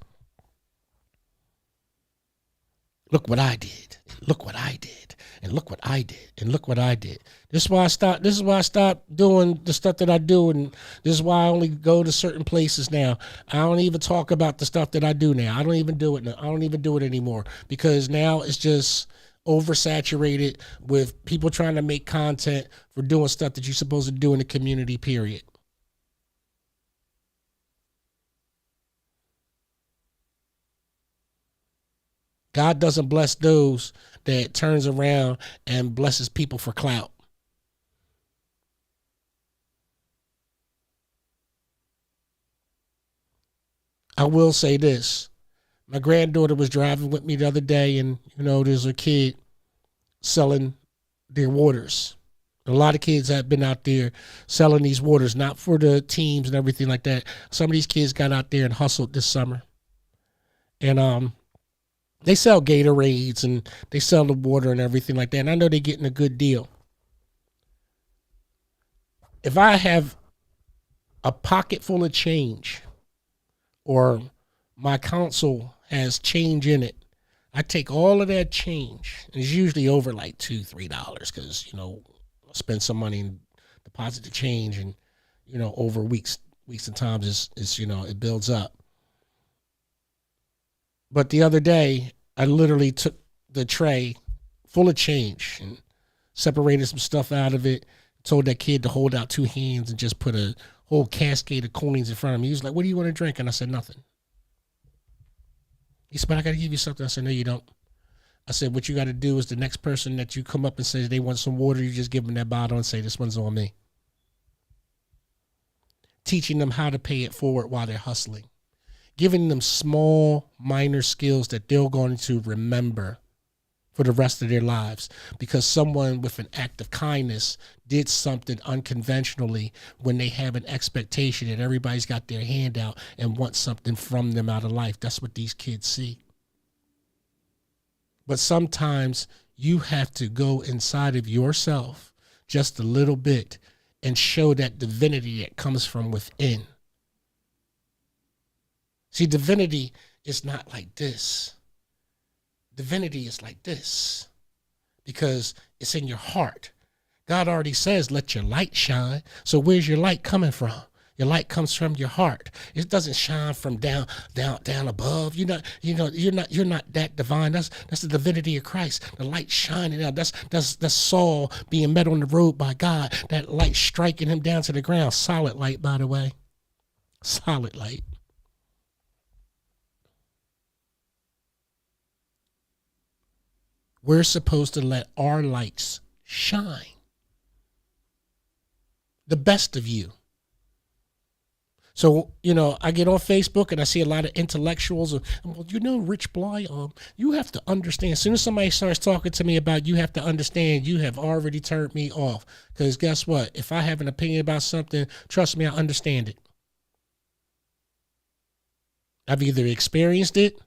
Look what I did. Look what I did. And look what I did. And look what I did. This is why I stopped doing the stuff that I do, and this is why I only go to certain places now. I don't even talk about the stuff that I do now. I don't even do it. I don't even do it anymore, because now it's just oversaturated with people trying to make content for doing stuff that you're supposed to do in the community, period. God doesn't bless those that turns around and blesses people for clout. I will say this. My granddaughter was driving with me the other day, and, there's a kid selling their waters. A lot of kids have been out there selling these waters, not for the teams and everything like that. Some of these kids got out there and hustled this summer. And they sell Gatorades and they sell the water and everything like that. And I know they're getting a good deal. If I have a pocket full of change, or my council has change in it, I take all of that change, and it's usually over like $2-3 because, I spend some money and deposit the change, and, over weeks and times it's it builds up. But the other day, I literally took the tray full of change and separated some stuff out of it, told that kid to hold out two hands and just put a whole cascade of coins in front of me. He was like, "What do you want to drink?" And I said, "Nothing." He said, "But I got to give you something." I said, "No, you don't." I said, "What you got to do is the next person that you come up and says they want some water, you just give them that bottle and say, 'This one's on me.'" Teaching them how to pay it forward while they're hustling. giving them small, minor skills that they're going to remember for the rest of their lives, because someone with an act of kindness did something unconventionally when they have an expectation that everybody's got their hand out and wants something from them out of life. That's what these kids see. But sometimes you have to go inside of yourself just a little bit and show that divinity that comes from within. See, divinity is not like this. Divinity is like this because it's in your heart. God already says, let your light shine. So where's your light coming from? Your light comes from your heart. It doesn't shine from down above. You're not that divine. That's the divinity of Christ. The light shining out. That's Saul being met on the road by God. That light striking him down to the ground. Solid light, by the way. Solid light. We're supposed to let our lights shine. The best of you. So, I get on Facebook and I see a lot of intellectuals. Well, Rich Blye, you have to understand. As soon as somebody starts talking to me about you have to understand, you have already turned me off. Because guess what? If I have an opinion about something, trust me, I understand it. I've either experienced it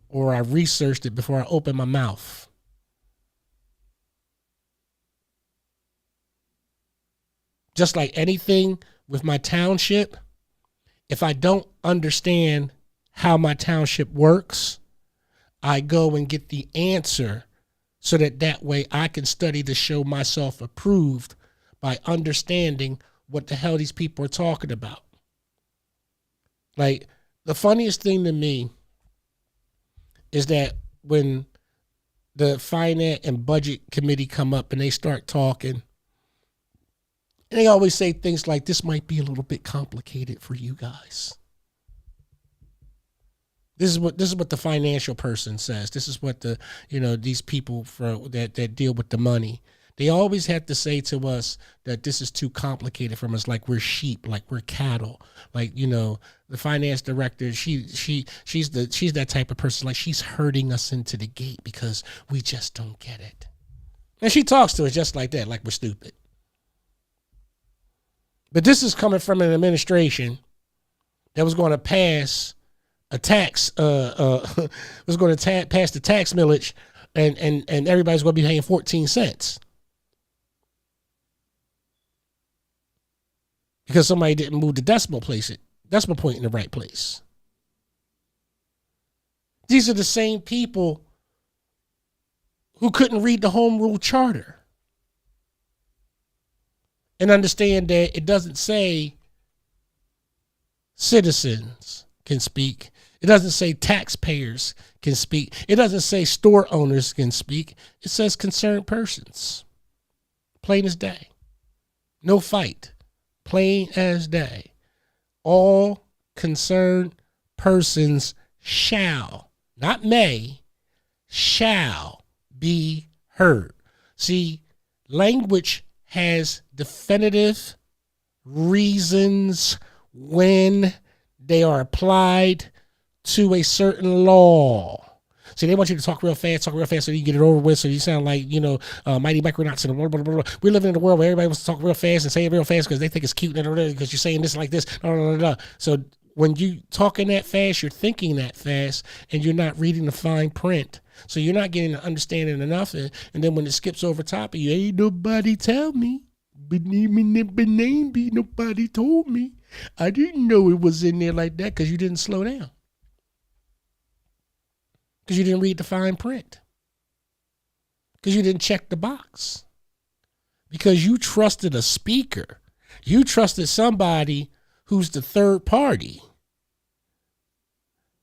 or I researched it before I open my mouth. Just like anything with my township, if I don't understand how my township works, I go and get the answer so that way I can study to show myself approved by understanding what the hell these people are talking about. Like, the funniest thing to me is that when the finance and budget committee come up and they start talking, and they always say things like, this might be a little bit complicated for you guys. This is what the financial person says. This is what these people that deal with the money. They always have to say to us that this is too complicated for us, like we're sheep, like we're cattle. Like, the finance director, she's that type of person, like she's herding us into the gate because we just don't get it. And she talks to us just like that, like we're stupid. But this is coming from an administration that was going to pass a tax, was going to pass the tax millage, and everybody's going to be paying 14 cents. Because somebody didn't move the decimal point in the right place. These are the same people who couldn't read the Home Rule Charter and understand that it doesn't say citizens can speak. It doesn't say taxpayers can speak. It doesn't say store owners can speak. It says concerned persons. Plain as day. No fight. Plain as day. All concerned persons shall, not may, shall be heard. See, language has definitive reasons when they are applied to a certain law. See, they want you to talk real fast so you get it over with, so you sound like, Mighty Micronauts and blah, blah, blah, blah. We're living in a world where everybody wants to talk real fast and say it real fast because they think it's cute because you're saying this like this. Blah, blah, blah, blah. So when you talking that fast, you're thinking that fast, and you're not reading the fine print. So you're not getting an understanding of nothing. And then when it skips over top of you, ain't nobody tell me. Nobody told me. I didn't know it was in there like that because you didn't slow down. Because you didn't read the fine print. Because you didn't check the box. Because you trusted a speaker. You trusted somebody who's the third party.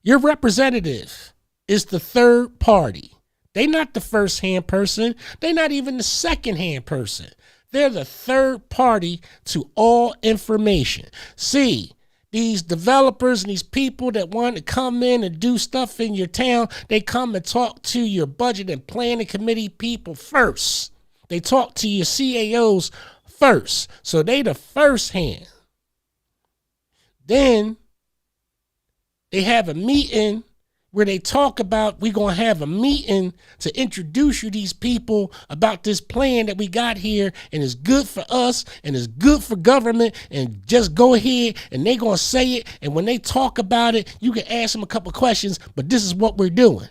Your representative is the third party. They're not the first-hand person. They're not even the second-hand person. They're the third party to all information. See, these developers and these people that want to come in and do stuff in your town, they come and talk to your budget and planning committee people first. They talk to your CAOs first. So they the first hand. Then They have a meeting where they talk about, we're going to have a meeting to introduce you these people about this plan that we got here, and it's good for us and it's good for government, and just go ahead, and they're going to say it, and when they talk about it, you can ask them a couple questions, but this is what we're doing.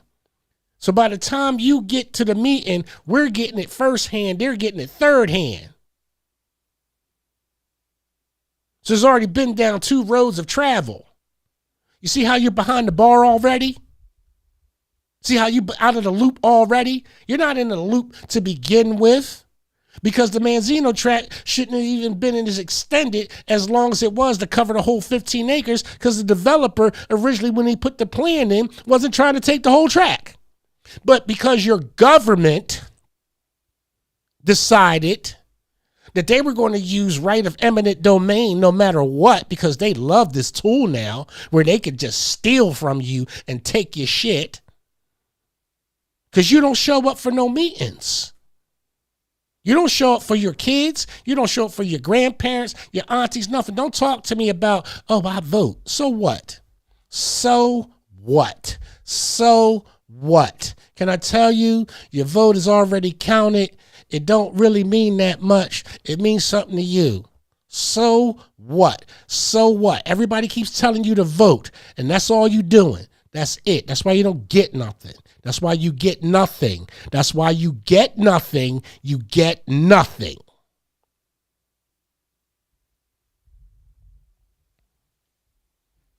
So by the time you get to the meeting, we're getting it firsthand, they're getting it third hand. So there's already been down 2 roads of travel. You see how you're behind the bar already? See how you out of the loop already? You're not in the loop to begin with, because the Manzino tract shouldn't have even been as extended as long as it was to cover the whole 15 acres, because the developer originally, when he put the plan in, wasn't trying to take the whole tract. But because your government decided that they were going to use right of eminent domain no matter what, because they love this tool now where they could just steal from you and take your shit, because you don't show up for no meetings. You don't show up for your kids. You don't show up for your grandparents, your aunties, nothing. Don't talk to me about, oh, I vote. So what? So what? So what? Can I tell you, your vote is already counted. It don't really mean that much. It means something to you. So what? So what? Everybody keeps telling you to vote, and that's all you doing. That's it. That's why you don't get nothing. That's why you get nothing. That's why you get nothing. You get nothing.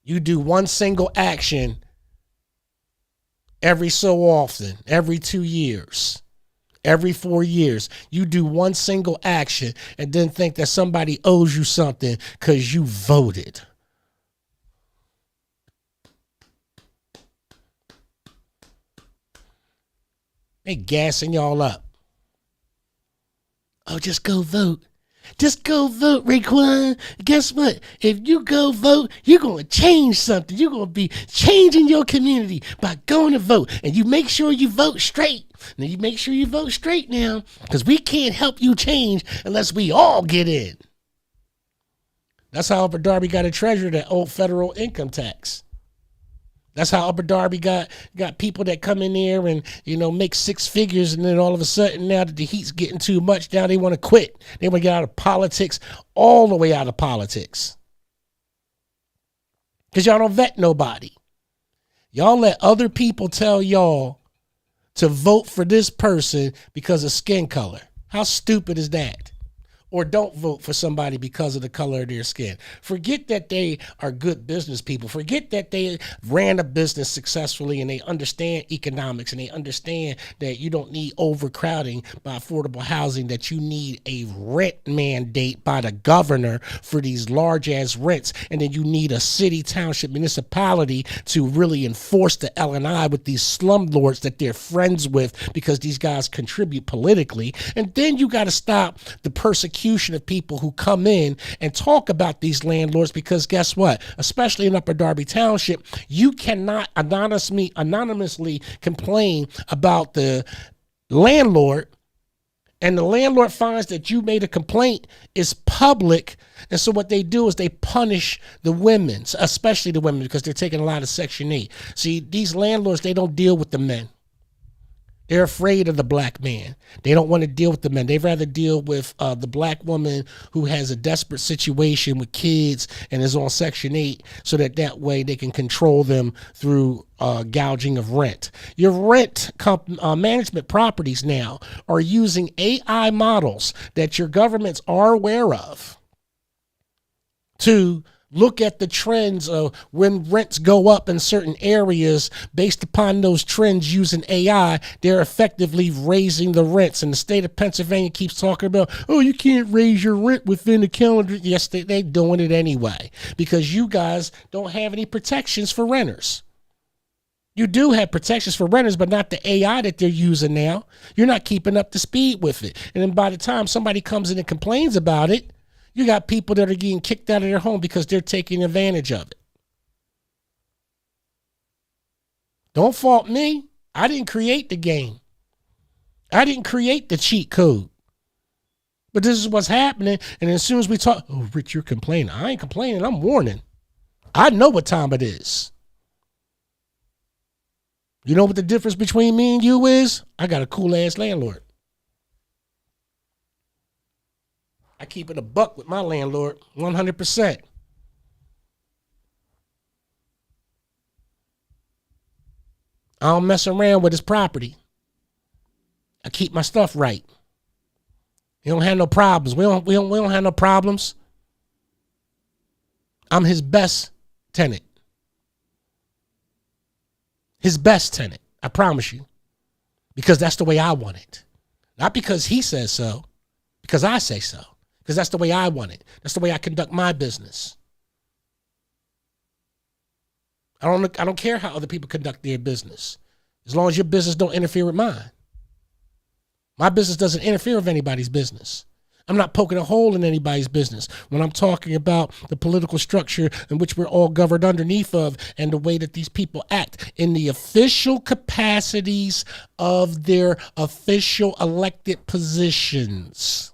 You do one single action every so often, every 2 years, every 4 years. You do one single action and then think that somebody owes you something because you voted. They gassing y'all up. Oh, just go vote. Just go vote, Raekwon. Guess what? If you go vote, you're going to change something. You're going to be changing your community by going to vote. And you make sure you vote straight. Now, you make sure you vote straight now, because we can't help you change unless we all get in. That's how Upper Darby got a treasure, that old federal income tax. That's how Upper Darby got people that come in there and, make 6 figures, and then all of a sudden, now that the heat's getting too much, now they want to quit. They want to get out of politics, all the way out of politics. Because y'all don't vet nobody. Y'all let other people tell y'all to vote for this person because of skin color. How stupid is that? Or don't vote for somebody because of the color of their skin. Forget that they are good business people. Forget that they ran a business successfully and they understand economics, and they understand that you don't need overcrowding by affordable housing, that you need a rent mandate by the governor for these large ass rents. And then you need a city, township, municipality to really enforce the L&I with these slumlords that they're friends with, because these guys contribute politically. And then you got to stop the persecution of people who come in and talk about these landlords, because guess what? Especially in Upper Darby Township, you cannot anonymously complain about the landlord, and the landlord finds that you made a complaint is public. And so what they do is they punish the women, especially the women, because they're taking a lot of Section 8. See, these landlords, they don't deal with the men. They're afraid of the black man. They don't want to deal with the men. They'd rather deal with the black woman who has a desperate situation with kids and is on Section 8, so that way they can control them through gouging of rent. Your rent management properties now are using AI models that your governments are aware of to look at the trends of when rents go up in certain areas. Based upon those trends using AI, they're effectively raising the rents. And the state of Pennsylvania keeps talking about, oh, you can't raise your rent within the calendar. Yes, they're doing it anyway, because you guys don't have any protections for renters. You do have protections for renters, but not the AI that they're using now. You're not keeping up to speed with it. And then by the time somebody comes in and complains about it, you got people that are getting kicked out of their home because they're taking advantage of it. Don't fault me. I didn't create the game. I didn't create the cheat code. But this is what's happening. And as soon as we talk, oh, Rich, you're complaining. I ain't complaining. I'm warning. I know what time it is. You know what the difference between me and you is? I got a cool ass landlord. I keep it a buck with my landlord, 100%. I don't mess around with his property. I keep my stuff right. He don't have no problems. We don't have no problems. I'm his best tenant. His best tenant. I promise you. Because that's the way I want it. Not because he says so. Because I say so. Because that's the way I want it. That's the way I conduct my business. I don't care how other people conduct their business. As long as your business don't interfere with mine. My business doesn't interfere with anybody's business. I'm not poking a hole in anybody's business when I'm talking about the political structure in which we're all governed underneath of and the way that these people act in the official capacities of their official elected positions.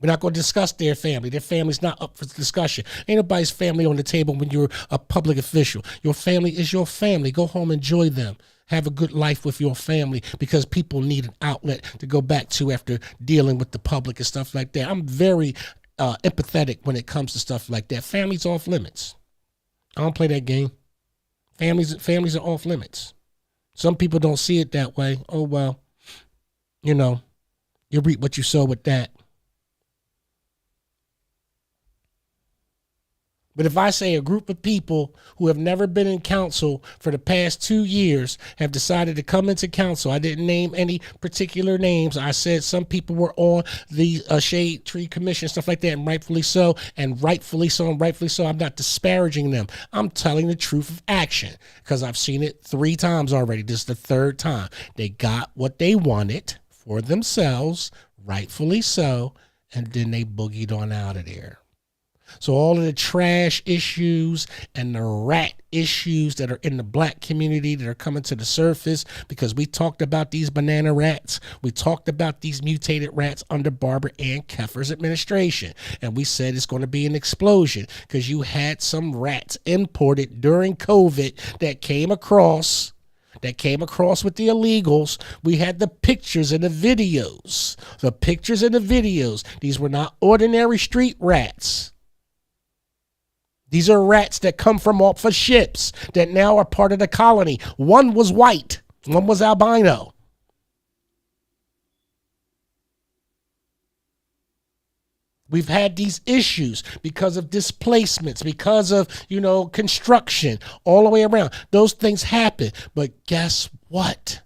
We're not going to discuss their family. Their family's not up for discussion. Ain't nobody's family on the table when you're a public official. Your family is your family. Go home, enjoy them. Have a good life with your family because people need an outlet to go back to after dealing with the public and stuff like that. I'm very empathetic when it comes to stuff like that. Family's off limits. I don't play that game. Families are off limits. Some people don't see it that way. Oh, well, you reap what you sow with that. But if I say a group of people who have never been in council for the past 2 years have decided to come into council, I didn't name any particular names. I said some people were on the Shade Tree Commission, stuff like that, and rightfully so, and rightfully so. I'm not disparaging them. I'm telling the truth of action because I've seen it 3 times already. This is the 3rd time. They got what they wanted for themselves, rightfully so, and then they boogied on out of there. So all of the trash issues and the rat issues that are in the black community that are coming to the surface because we talked about these banana rats. We talked about these mutated rats under Barbara Ann Keffer's administration. And we said it's going to be an explosion because you had some rats imported during COVID that came across with the illegals. We had the pictures and the videos. These were not ordinary street rats. These are rats that come from off of ships that now are part of the colony. One was white, one was albino. We've had these issues because of displacements, because of, construction all the way around. Those things happen. But guess what?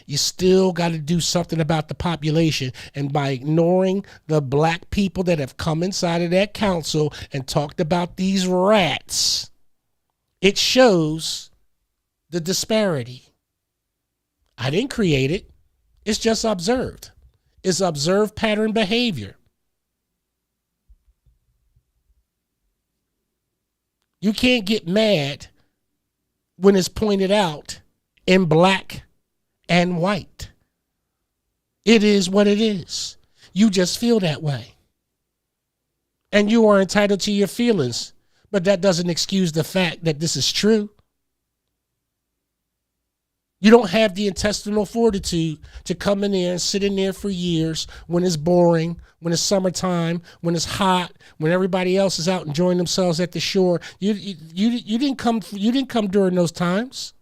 You still got to do something about the population. And by ignoring the black people that have come inside of that council and talked about these rats, it shows the disparity. I didn't create it. It's just observed. It's observed pattern behavior. You can't get mad when it's pointed out in black and white. It is what it is. You just feel that way. And you are entitled to your feelings, but that doesn't excuse the fact that this is true. You don't have the intestinal fortitude to come in there and sit in there for years when it's boring, when it's summertime, when it's hot, when everybody else is out enjoying themselves at the shore. You didn't come during those times.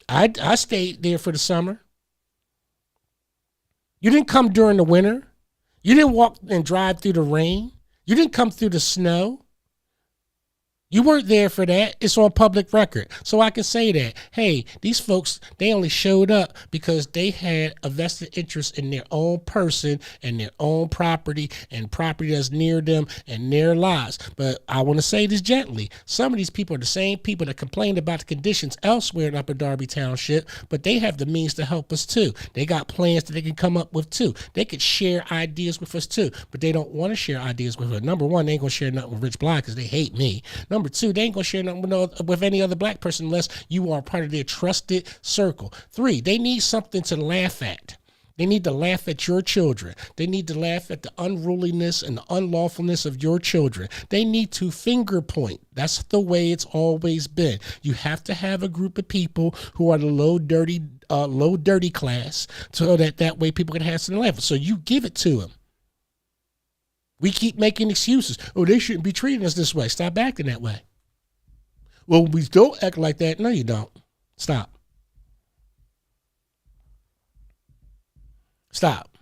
I stayed there for the summer. You didn't come during the winter. You didn't walk and drive through the rain. You didn't come through the snow. You weren't there for that. It's on public record. So I can say that, hey, these folks, they only showed up because they had a vested interest in their own person and their own property and property that's near them and their lives. But I want to say this gently. Some of these people are the same people that complained about the conditions elsewhere in Upper Darby Township, but they have the means to help us too. They got plans that they can come up with too. They could share ideas with us too, but they don't want to share ideas with us. Number one, they ain't going to share nothing with Rich Blye because they hate me. Number two, they ain't gonna share nothing with any other black person unless you are part of their trusted circle. 3, they need something to laugh at. They need to laugh at your children. They need to laugh at the unruliness and the unlawfulness of your children. They need to finger point. That's the way it's always been. You have to have a group of people who are the low dirty class, so that way people can have something to laugh at. So you give it to them. We keep making excuses. Oh, they shouldn't be treating us this way. Stop acting that way. Well, we don't act like that. No, you don't. Stop. Stop.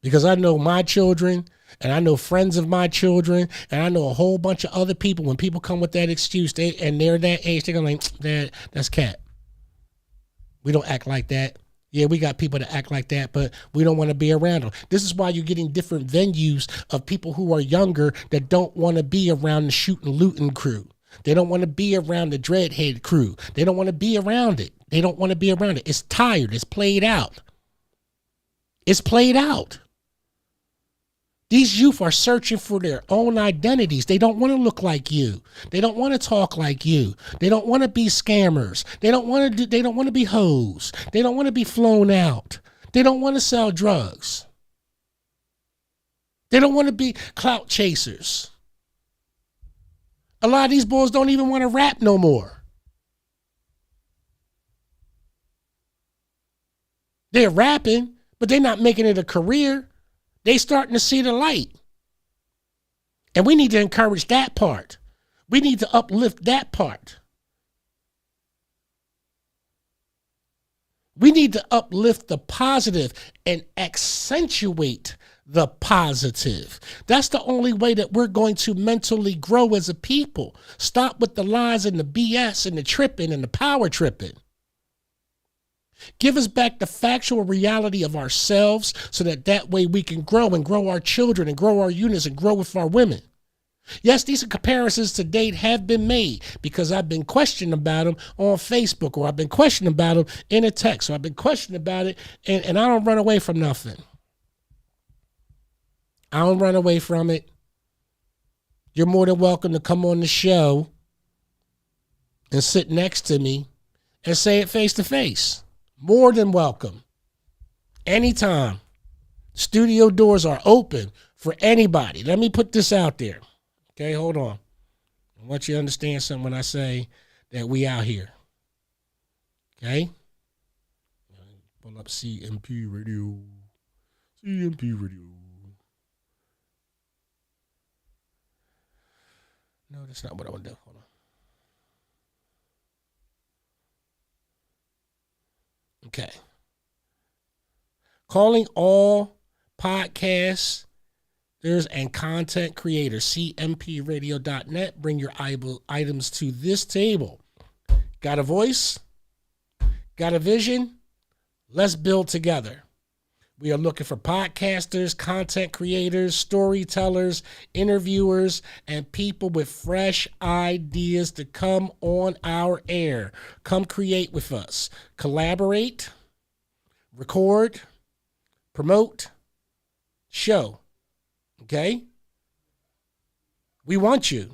Because I know my children, and I know friends of my children, and I know a whole bunch of other people. When people come with that excuse, they're that age, they're going to like, that's cat. We don't act like that. Yeah, we got people that act like that, but we don't want to be around them. This is why you're getting different venues of people who are younger that don't want to be around the shooting, looting crew. They don't want to be around the dreadhead crew. They don't want to be around it. They don't want to be around it. It's tired. It's played out. It's played out. These youth are searching for their own identities. They don't want to look like you. They don't want to talk like you. They don't want to be scammers. They don't want to be hoes. They don't want to be flown out. They don't want to sell drugs. They don't want to be clout chasers. A lot of these boys don't even want to rap no more. They're rapping, but they're not making it a career. They starting to see the light. And we need to encourage that part. We need to uplift that part. We need to uplift the positive and accentuate the positive. That's the only way that we're going to mentally grow as a people. Stop with the lies and the BS and the tripping and the power tripping. Give us back the factual reality of ourselves so that way we can grow and grow our children and grow our units and grow with our women. Yes, these comparisons to date have been made because I've been questioning about them on Facebook, or I've been questioning about them in a text, or I've been questioning about it, and I don't run away from nothing. I don't run away from it. You're more than welcome to come on the show and sit next to me and say it face to face. More than welcome. Anytime. Studio doors are open for anybody. Let me put this out there. Okay, hold on. I want you to understand something when I say that we out here. Okay? Pull up CMP Radio. CMP Radio. No, that's not what I want to do. Hold on. Okay. Calling all podcasters and content creators, cmpradio.net. Bring your items to this table. Got a voice? Got a vision? Let's build together. We are looking for podcasters, content creators, storytellers, interviewers, and people with fresh ideas to come on our air. Come create with us. Collaborate, record, promote, show. Okay? We want you.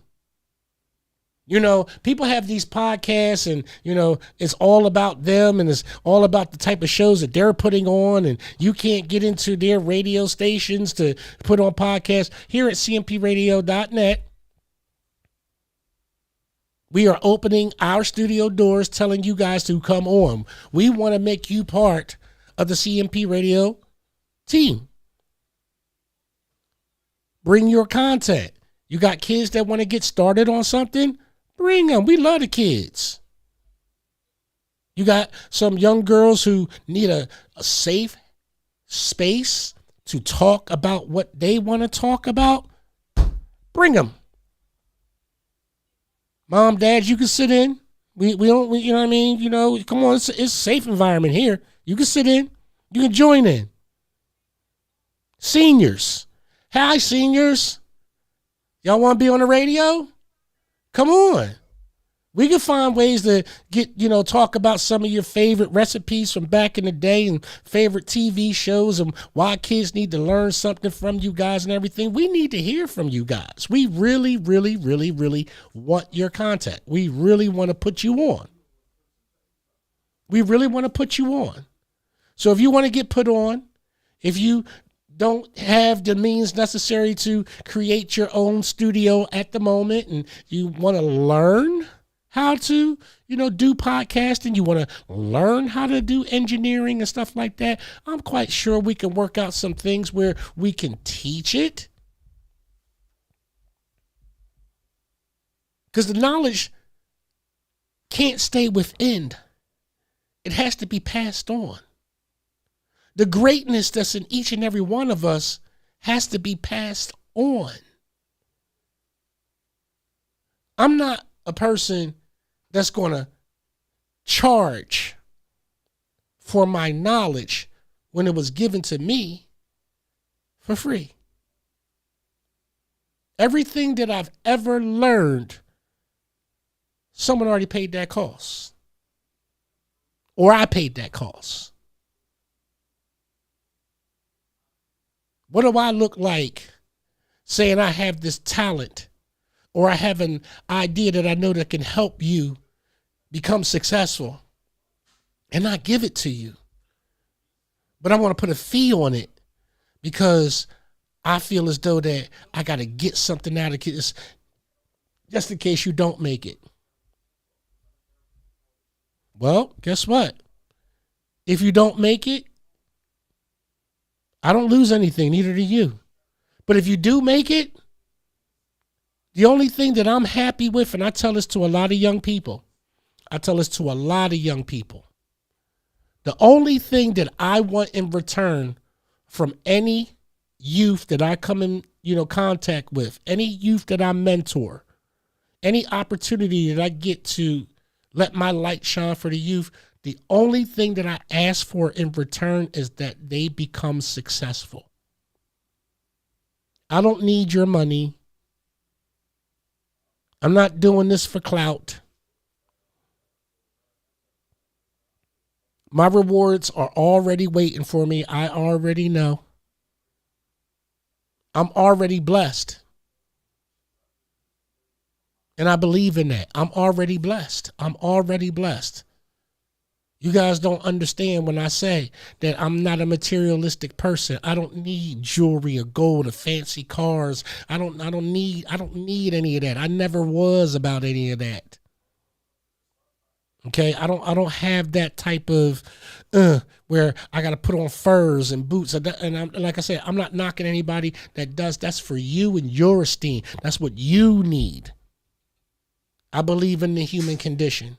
You know, people have these podcasts and, you know, it's all about them and it's all about the type of shows that they're putting on, and you can't get into their radio stations to put on podcasts. Here at cmpradio.net, we are opening our studio doors, telling you guys to come on. We want to make you part of the CMP Radio team. Bring your content. You got kids that want to get started on something? Bring them. We love the kids. You got some young girls who need a safe space to talk about what they want to talk about? Bring them. Mom, Dad, you can sit in. We don't, you know what I mean? You know, come on, it's a safe environment here. You can sit in. You can join in. Seniors. Hi, seniors. Y'all want to be on the radio? Come on. We can find ways to get, you know, talk about some of your favorite recipes from back in the day and favorite TV shows and why kids need to learn something from you guys and everything. We need to hear from you guys. We really, really, really, really want your content. We really want to put you on. We really want to put you on. So if you want to get put on, if you don't have the means necessary to create your own studio at the moment, and you want to learn how to, do podcasting, you want to learn how to do engineering and stuff like that, I'm quite sure we can work out some things where we can teach it. Because the knowledge can't stay within. It has to be passed on. The greatness that's in each and every one of us has to be passed on. I'm not a person that's going to charge for my knowledge when it was given to me for free. Everything that I've ever learned, someone already paid that cost. Or I paid that cost. What do I look like saying I have this talent or I have an idea that I know that can help you become successful and I give it to you? But I want to put a fee on it because I feel as though that I got to get something out of this just in case you don't make it. Well, guess what? If you don't make it, I don't lose anything, neither do you. But if you do make it, the only thing that I'm happy with, and I tell this to a lot of young people, the only thing that I want in return from any youth that I come in, contact with, any youth that I mentor, any opportunity that I get to let my light shine for the youth, the only thing that I ask for in return is that they become successful. I don't need your money. I'm not doing this for clout. My rewards are already waiting for me. I already know. I'm already blessed. And I believe in that. I'm already blessed. You guys don't understand when I say that I'm not a materialistic person. I don't need jewelry or gold or fancy cars. I don't need any of that. I never was about any of that. Okay, I don't have that type of where I got to put on furs and boots. And like I said, I'm not knocking anybody that does. That's for you and your esteem. That's what you need. I believe in the human condition.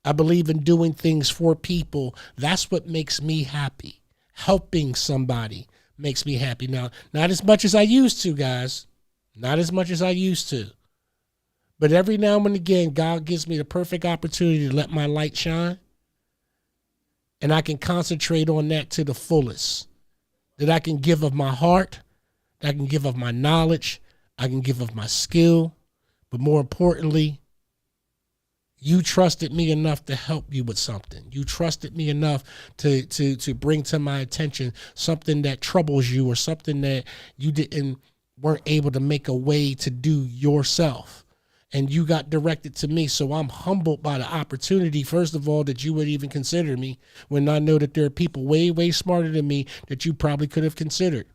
I believe in doing things for people. That's what makes me happy. Helping somebody makes me happy. Now, not as much as I used to, guys. Not as much as I used to. But every now and again, God gives me the perfect opportunity to let my light shine. And I can concentrate on that to the fullest. That I can give of my heart. That I can give of my knowledge. I can give of my skill. But more importantly, you trusted me enough to help you with something. You trusted me enough to bring to my attention something that troubles you or something that you weren't able to make a way to do yourself. And you got directed to me. So I'm humbled by the opportunity, first of all, that you would even consider me when I know that there are people way, way smarter than me that you probably could have considered.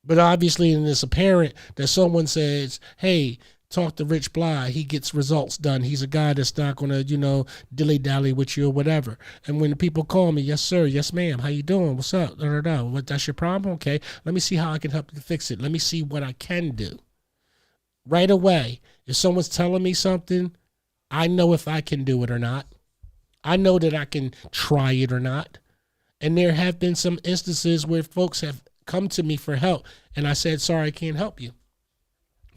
But obviously, and it's apparent that someone says, hey, talk to Rich Blye. He gets results done. He's a guy that's not going to, dilly-dally with you or whatever. And when the people call me, yes, sir, yes, ma'am, how you doing? What's up? What, that's your problem? Okay, let me see how I can help you fix it. Let me see what I can do. Right away, if someone's telling me something, I know if I can do it or not. I know that I can try it or not. And there have been some instances where folks have come to me for help, and I said, sorry, I can't help you.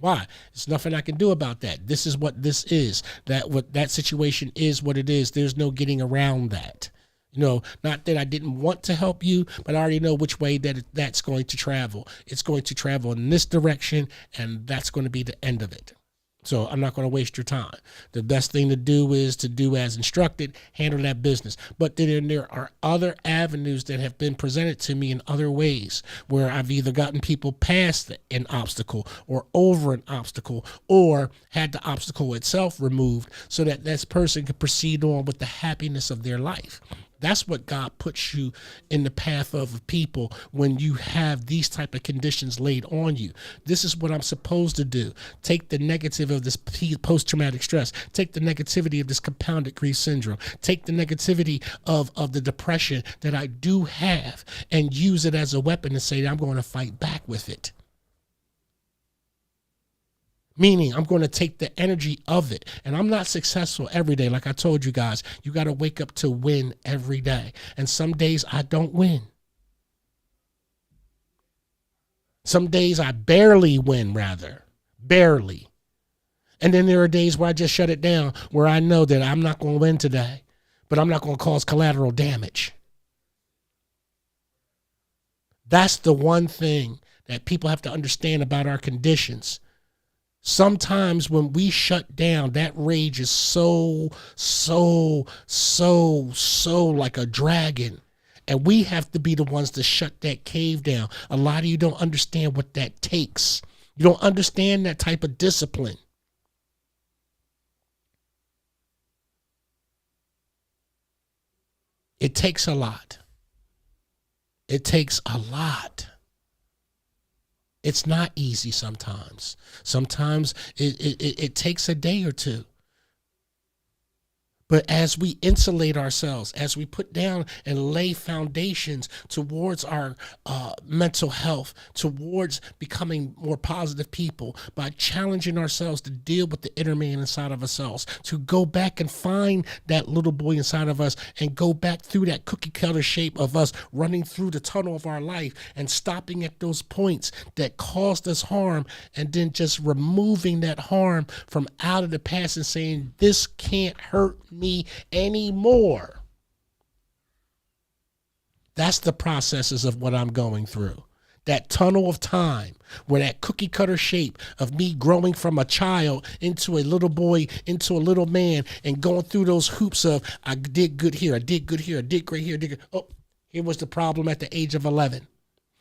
Why? There's nothing I can do about that. This is what this is. That situation is what it is. There's no getting around that. Not that I didn't want to help you, but I already know which way that's going to travel. It's going to travel in this direction, and that's going to be the end of it. So I'm not going to waste your time. The best thing to do is to do as instructed, handle that business. But then there are other avenues that have been presented to me in other ways where I've either gotten people past an obstacle or over an obstacle or had the obstacle itself removed so that this person could proceed on with the happiness of their life. That's what God puts you in the path of people when you have these type of conditions laid on you. This is what I'm supposed to do. Take the negative of this post-traumatic stress. Take the negativity of this compounded grief syndrome. Take the negativity of the depression that I do have and use it as a weapon to say that I'm going to fight back with it. Meaning I'm going to take the energy of it. And I'm not successful every day. Like I told you guys, you got to wake up to win every day. And some days I don't win. Some days I barely win, rather. Barely. And then there are days where I just shut it down, where I know that I'm not going to win today, but I'm not going to cause collateral damage. That's the one thing that people have to understand about our conditions. Sometimes when we shut down, that rage is so like a dragon. And we have to be the ones to shut that cave down. A lot of you don't understand what that takes. You don't understand that type of discipline. It takes a lot. It takes a lot. It's not easy sometimes. Sometimes it takes a day or two. But as we insulate ourselves, as we put down and lay foundations towards our mental health, towards becoming more positive people, by challenging ourselves to deal with the inner man inside of ourselves, to go back and find that little boy inside of us and go back through that cookie cutter shape of us running through the tunnel of our life and stopping at those points that caused us harm and then just removing that harm from out of the past and saying, this can't hurt me anymore. That's the processes of what I'm going through. That tunnel of time where that cookie cutter shape of me growing from a child into a little boy, into a little man, and going through those hoops of I did good here, I did good here, I did great here, I did good. Oh, here was the problem at the age of 11.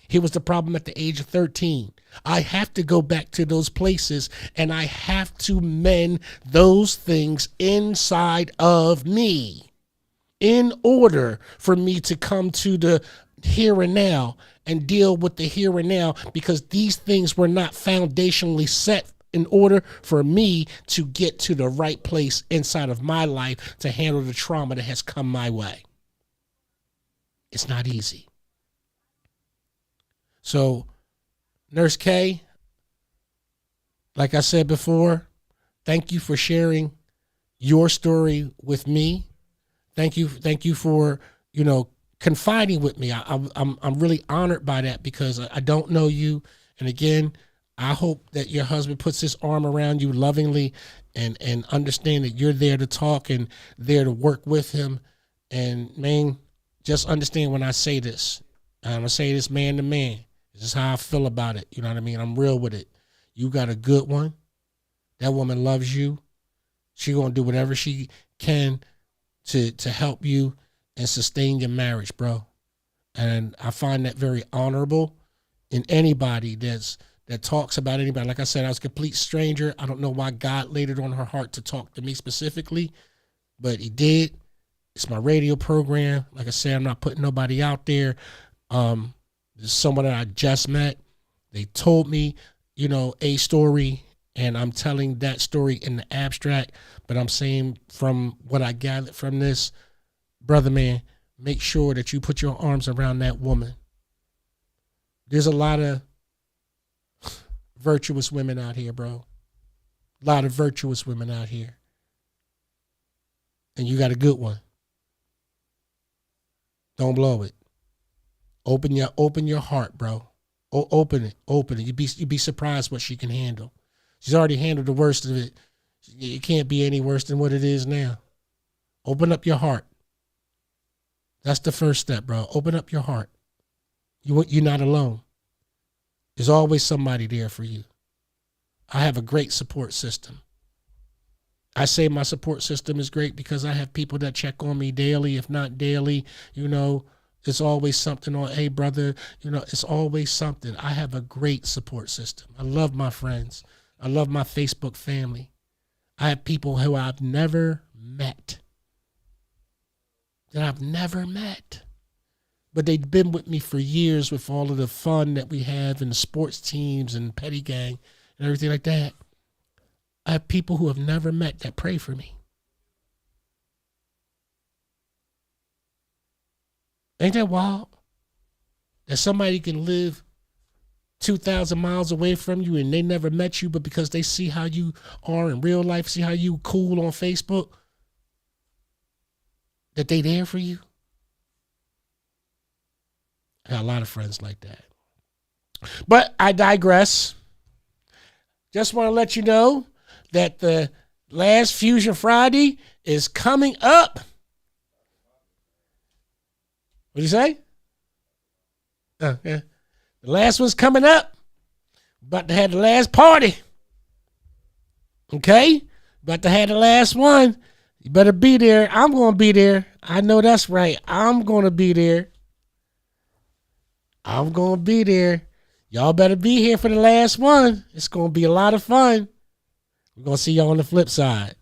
Here was the problem at the age of 13. I have to go back to those places and I have to mend those things inside of me in order for me to come to the here and now and deal with the here and now, because these things were not foundationally set in order for me to get to the right place inside of my life to handle the trauma that has come my way. It's not easy. So, Nurse K, like I said before, thank you for sharing your story with me. Thank you for, confiding with me. I'm really honored by that, because I don't know you. And again, I hope that your husband puts his arm around you lovingly and understand that you're there to talk and there to work with him. And man, just understand when I say this, I'm going to say this man to man. This is how I feel about it. You know what I mean? I'm real with it. You got a good one. That woman loves you. She going to do whatever she can to help you and sustain your marriage, bro. And I find that very honorable in anybody that talks about anybody. Like I said, I was a complete stranger. I don't know why God laid it on her heart to talk to me specifically, but he did. It's my radio program. Like I said, I'm not putting nobody out there. This is someone that I just met. They told me, a story, and I'm telling that story in the abstract, but I'm saying from what I gathered from this, brother man, make sure that you put your arms around that woman. There's a lot of virtuous women out here, bro. A lot of virtuous women out here. And you got a good one. Don't blow it. Open your heart, bro. Open it. You'd be surprised what she can handle. She's already handled the worst of it. It can't be any worse than what it is now. Open up your heart. That's the first step, bro. Open up your heart. You're not alone. There's always somebody there for you. I have a great support system. I say my support system is great because I have people that check on me daily, if not daily. You know, it's always something on, hey, brother, you know, it's always something. I have a great support system. I love my friends. I love my Facebook family. I have people who I've never met. But they've been with me for years with all of the fun that we have in the sports teams and petty gang and everything like that. I have people who have never met that pray for me. Ain't that wild? That somebody can live 2,000 miles away from you and they never met you, but because they see how you are in real life, see how you cool on Facebook, that they there for you. I got a lot of friends like that. But I digress. Just want to let you know that the last Fusion Friday is coming up. What do you say? Yeah. The last one's coming up. About to have the last party. Okay? About to have the last one. You better be there. I'm going to be there. I know that's right. I'm going to be there. I'm going to be there. Y'all better be here for the last one. It's going to be a lot of fun. We're going to see y'all on the flip side.